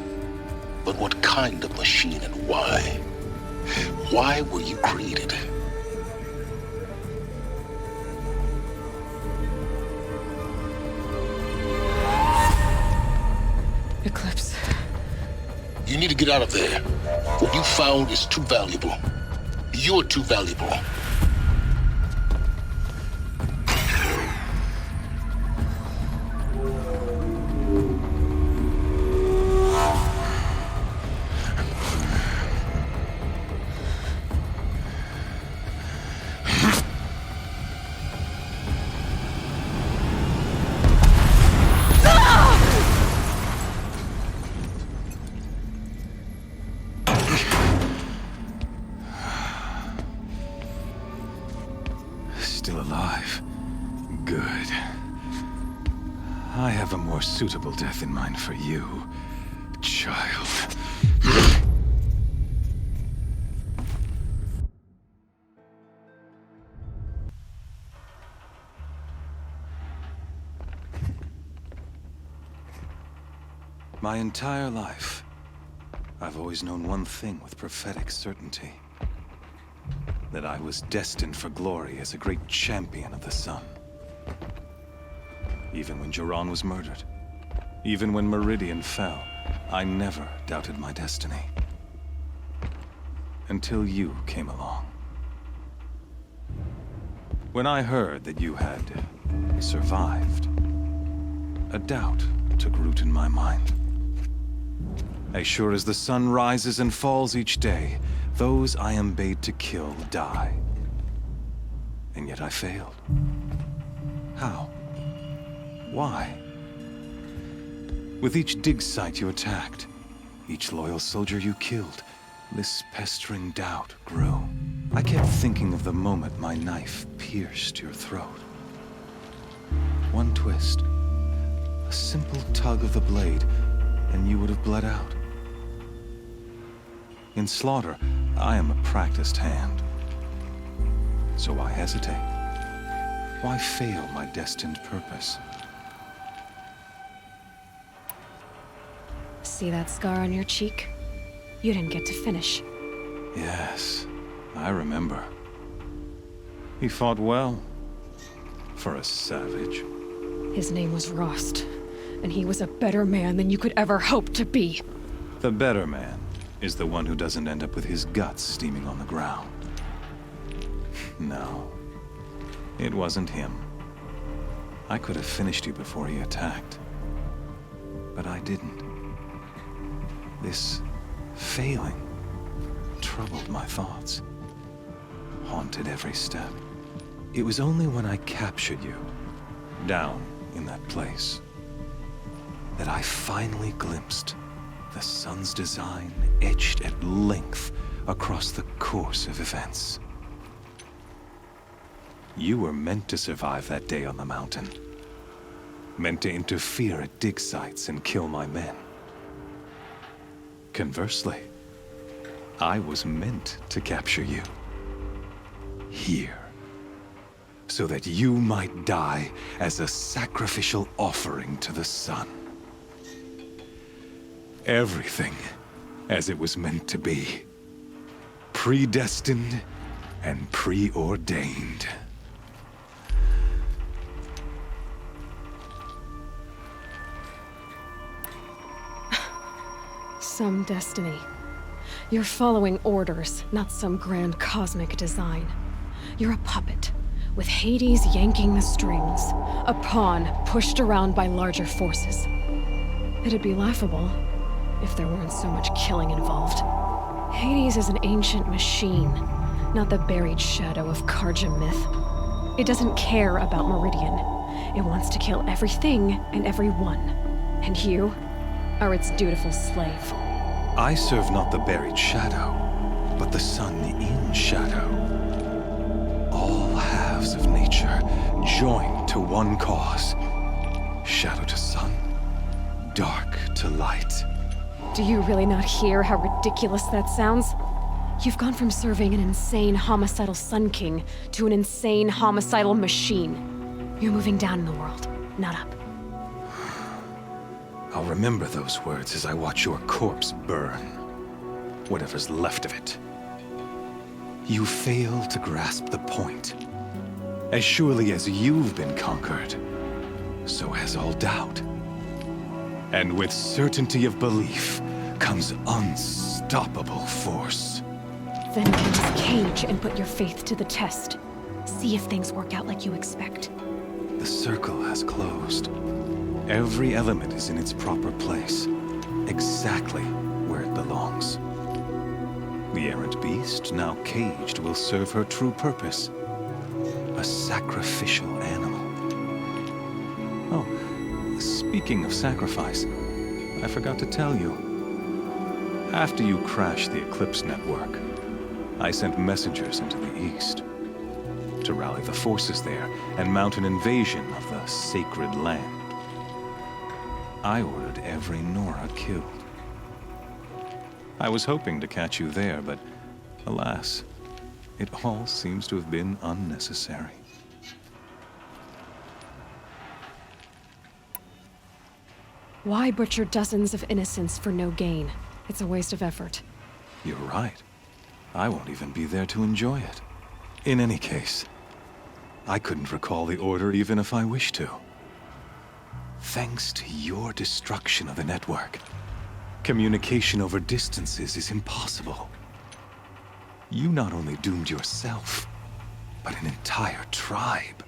But what kind of machine and why? Why were you created? Eclipse. You need to get out of there. What you found is too valuable. You're too valuable. Still alive. Good. I have a more suitable death in mind for you, child. My entire life, I've always known one thing with prophetic certainty. That I was destined for glory as a great champion of the sun. Even when Jiran was murdered, even when Meridian fell, I never doubted my destiny. Until you came along. When I heard that you had survived, a doubt took root in my mind. As sure as the sun rises and falls each day, those I am bade to kill die. And yet I failed. How? Why? With each dig site you attacked, each loyal soldier you killed, this pestering doubt grew. I kept thinking of the moment my knife pierced your throat. One twist, a simple tug of the blade, and you would have bled out. In slaughter, I am a practiced hand. So why hesitate? Why fail my destined purpose? See that scar on your cheek? You didn't get to finish. Yes, I remember. He fought well. For a savage. His name was Rost, and he was a better man than you could ever hope to be. The better man is the one who doesn't end up with his guts steaming on the ground. No, it wasn't him. I could have finished you before he attacked. But I didn't. This failing troubled my thoughts, haunted every step. It was only when I captured you, down in that place, that I finally glimpsed the sun's design etched at length across the course of events. You were meant to survive that day on the mountain. Meant to interfere at dig sites and kill my men. Conversely, I was meant to capture you. Here. So that you might die as a sacrificial offering to the sun. Everything as it was meant to be. Predestined and preordained. Some destiny. You're following orders, not some grand cosmic design. You're a puppet, with Hades yanking the strings, a pawn pushed around by larger forces. It'd be laughable if there weren't so much killing involved. Hades is an ancient machine, not the buried shadow of Karja myth. It doesn't care about Meridian. It wants to kill everything and everyone. And you are its dutiful slave. I serve not the buried shadow, but the sun in shadow. All halves of nature joined to one cause. Shadow to sun, dark to light. Do you really not hear how ridiculous that sounds? You've gone from serving an insane homicidal Sun King to an insane homicidal machine. You're moving down in the world, not up. I'll remember those words as I watch your corpse burn. Whatever's left of it. You fail to grasp the point. As surely as you've been conquered, so has all doubt. And with certainty of belief comes unstoppable force. Then get in this cage and put your faith to the test. See if things work out like you expect. The circle has closed. Every element is in its proper place, exactly where it belongs. The errant beast, now caged, will serve her true purpose. A sacrificial animal. Oh, speaking of sacrifice, I forgot to tell you. After you crashed the Eclipse network, I sent messengers into the east to rally the forces there and mount an invasion of the sacred land. I ordered every Nora killed. I was hoping to catch you there, but alas, it all seems to have been unnecessary. Why butcher dozens of innocents for no gain? It's a waste of effort. You're right. I won't even be there to enjoy it. In any case, I couldn't recall the order even if I wished to. Thanks to your destruction of the network, communication over distances is impossible. You not only doomed yourself, but an entire tribe.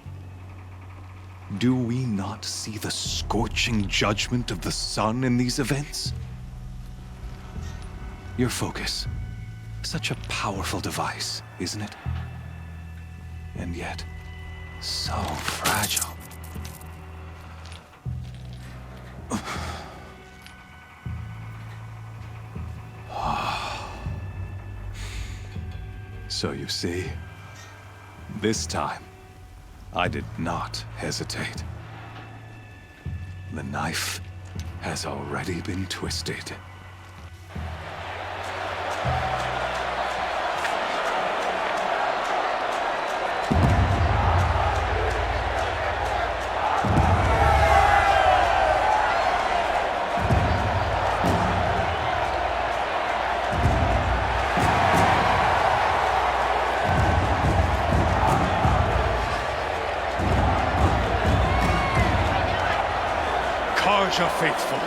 Do we not see the scorching judgment of the sun in these events? Your focus. Such a powerful device, isn't it? And yet, so fragile. So you see, this time, I did not hesitate. The knife has already been twisted. Karja faithful,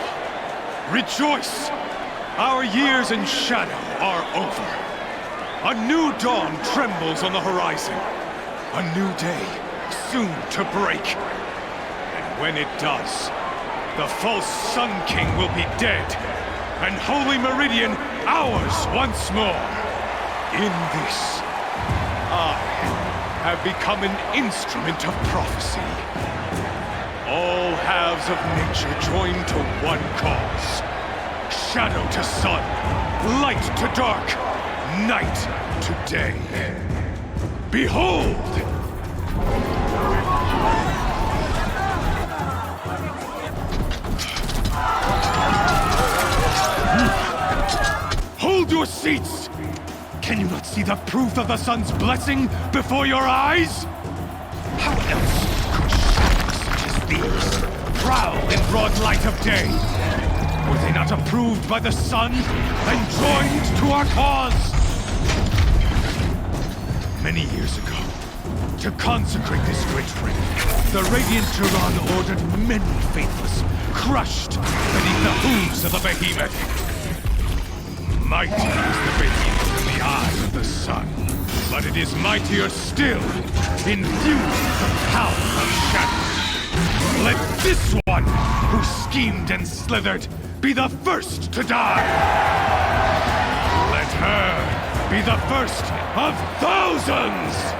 rejoice! Our years in shadow are over. A new dawn trembles on the horizon. A new day soon to break. And when it does, the false Sun King will be dead, and Holy Meridian ours once more. In this, I have become an instrument of prophecy. All halves of nature joined to one cause. Shadow to sun, light to dark, night to day. Behold! Hold your seats! Can you not see the proof of the sun's blessing before your eyes? How else could shadows such as these prowl in broad light of day? Were they not approved by the sun and joined to our cause? Many years ago, to consecrate this great ring, the Radiant Tyrann ordered many faithless, crushed beneath the hooves of the behemoth. Mighty is the behemoth in the eye of the sun, but it is mightier still, infused with the power of shadow. Let this one, who schemed and slithered, be the first to die. Let her be the first of thousands!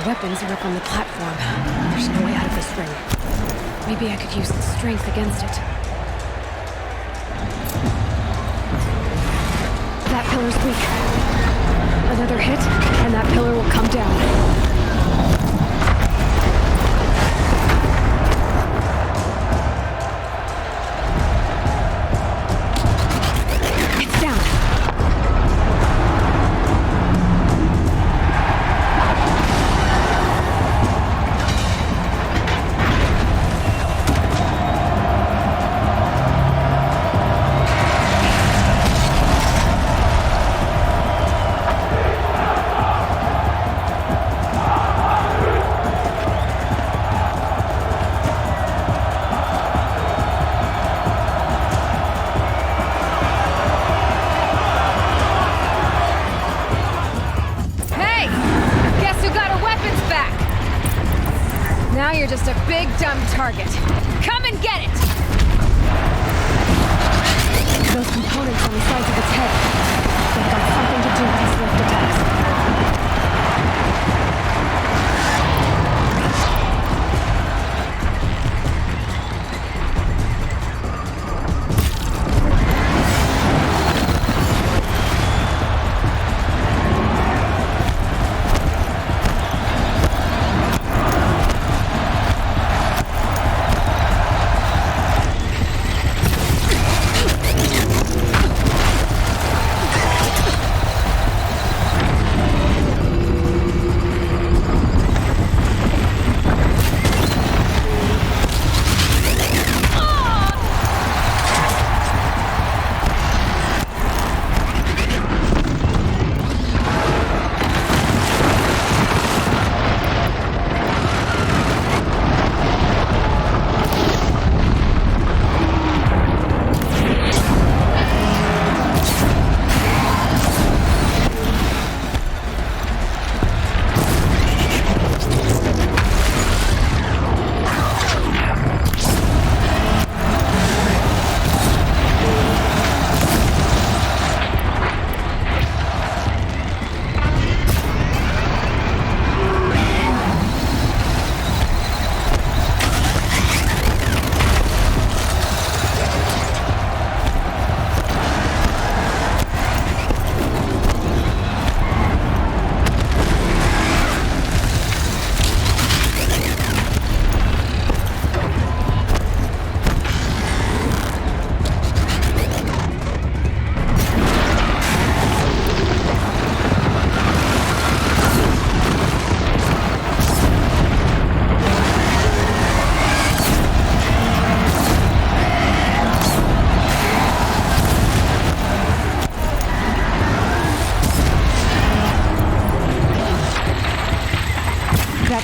Weapons are up on the platform. There's no way out of this ring. Maybe I could use strength against it. That pillar's weak. Another hit, and that pillar will come down. It's down. Now you're just a big, dumb target. Come and get it! Those components on the sides of its head. They've got something to do with these lift attacks.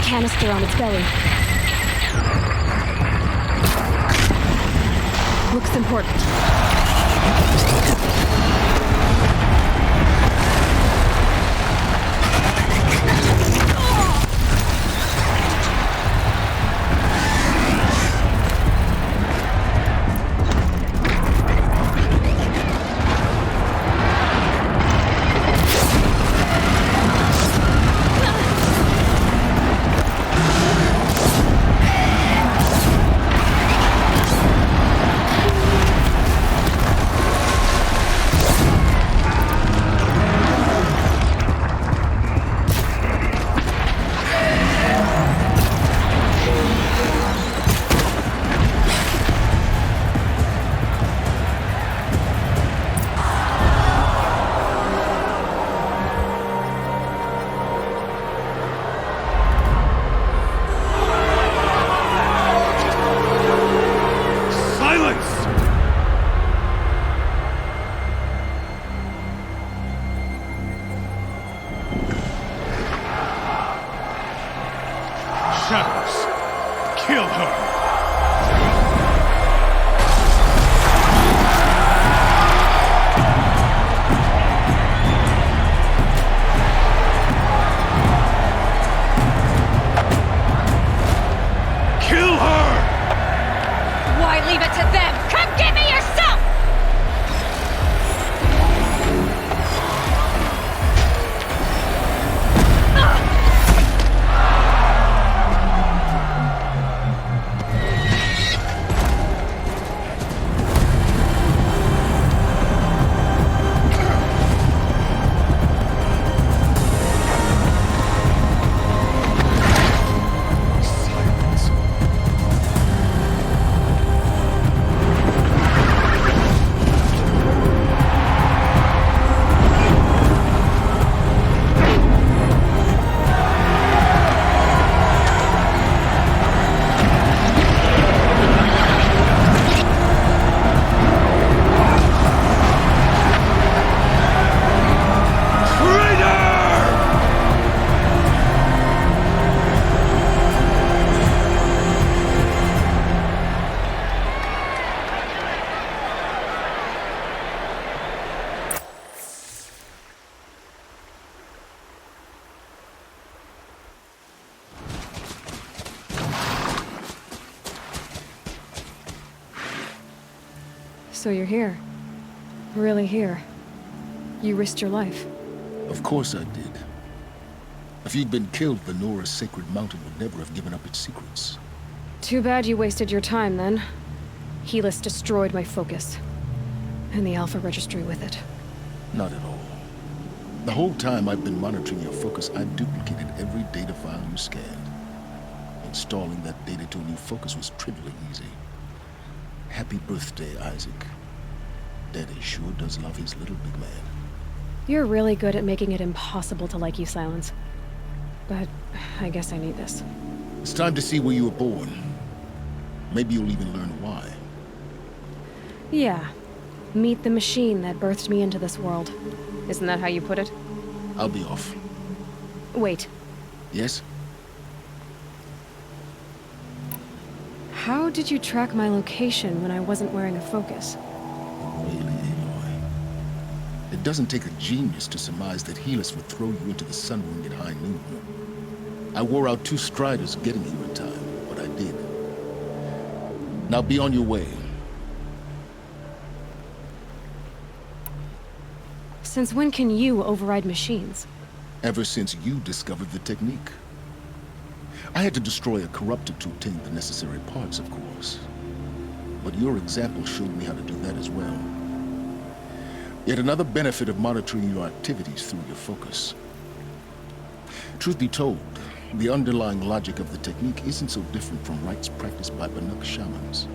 Canister on its belly. Looks important. shadows. Kill her. Why leave it to them? Come get me yourself! So you're here. Really here. You risked your life. Of course I did. If you'd been killed, the Nora's sacred mountain would never have given up its secrets. Too bad you wasted your time, then. Helis destroyed my focus. And the Alpha Registry with it. Not at all. The whole time I've been monitoring your focus, I've duplicated every data file you scanned. Installing that data to a new focus was trivially easy. Happy birthday, Isaac. Daddy sure does love his little big man. You're really good at making it impossible to like you, Silence. But I guess I need this. It's time to see where you were born. Maybe you'll even learn why. Yeah. Meet the machine that birthed me into this world. Isn't that how you put it? I'll be off. Wait. Yes? How did you track my location when I wasn't wearing a focus? Really, Aloy? It doesn't take a genius to surmise that Helis would throw you into the sun ring at high noon. I wore out 2 striders getting here in time, but I did. Now be on your way. Since when can you override machines? Ever since you discovered the technique. I had to destroy a corruptor to obtain the necessary parts, of course. But your example showed me how to do that as well. Yet another benefit of monitoring your activities through your focus. Truth be told, the underlying logic of the technique isn't so different from rites practiced by Banuk shamans.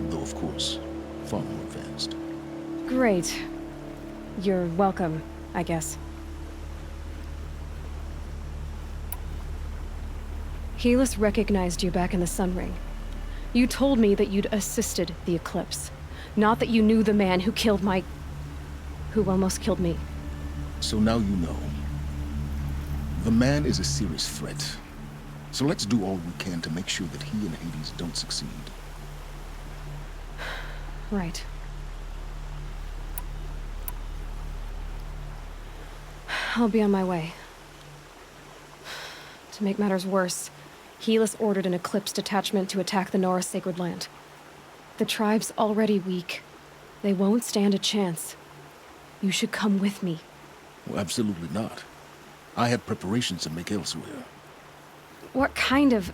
Though, of course, far more advanced. Great. You're welcome, I guess. Helis recognized you back in the Sun Ring. You told me that you'd assisted the Eclipse. Not that you knew the man who killed who almost killed me. So now you know. The man is a serious threat. So let's do all we can to make sure that he and Hades don't succeed. Right. I'll be on my way. To make matters worse, Helis ordered an Eclipse detachment to attack the Nora Sacred Land. The tribe's already weak. They won't stand a chance. You should come with me. Well, absolutely not. I have preparations to make elsewhere. What kind of...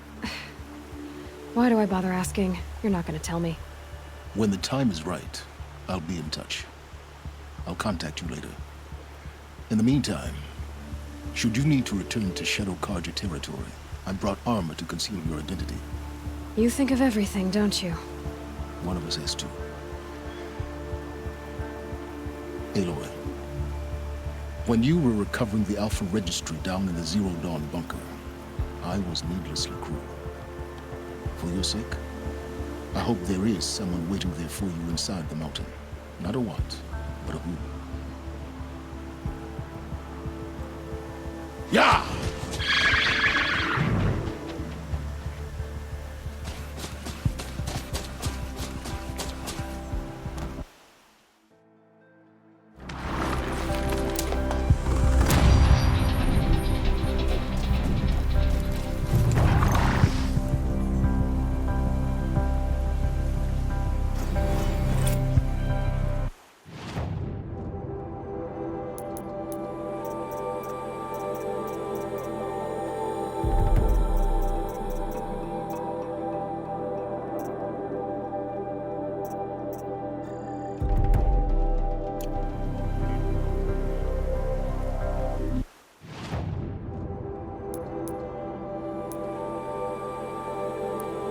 Why do I bother asking? You're not gonna tell me. When the time is right, I'll be in touch. I'll contact you later. In the meantime, should you need to return to Shadow Karja territory, I brought armor to conceal your identity. You think of everything, don't you? One of us has to. Aloy, when you were recovering the Alpha Registry down in the Zero Dawn bunker, I was needlessly cruel. For your sake, I hope there is someone waiting there for you inside the mountain. Not a what, but a who.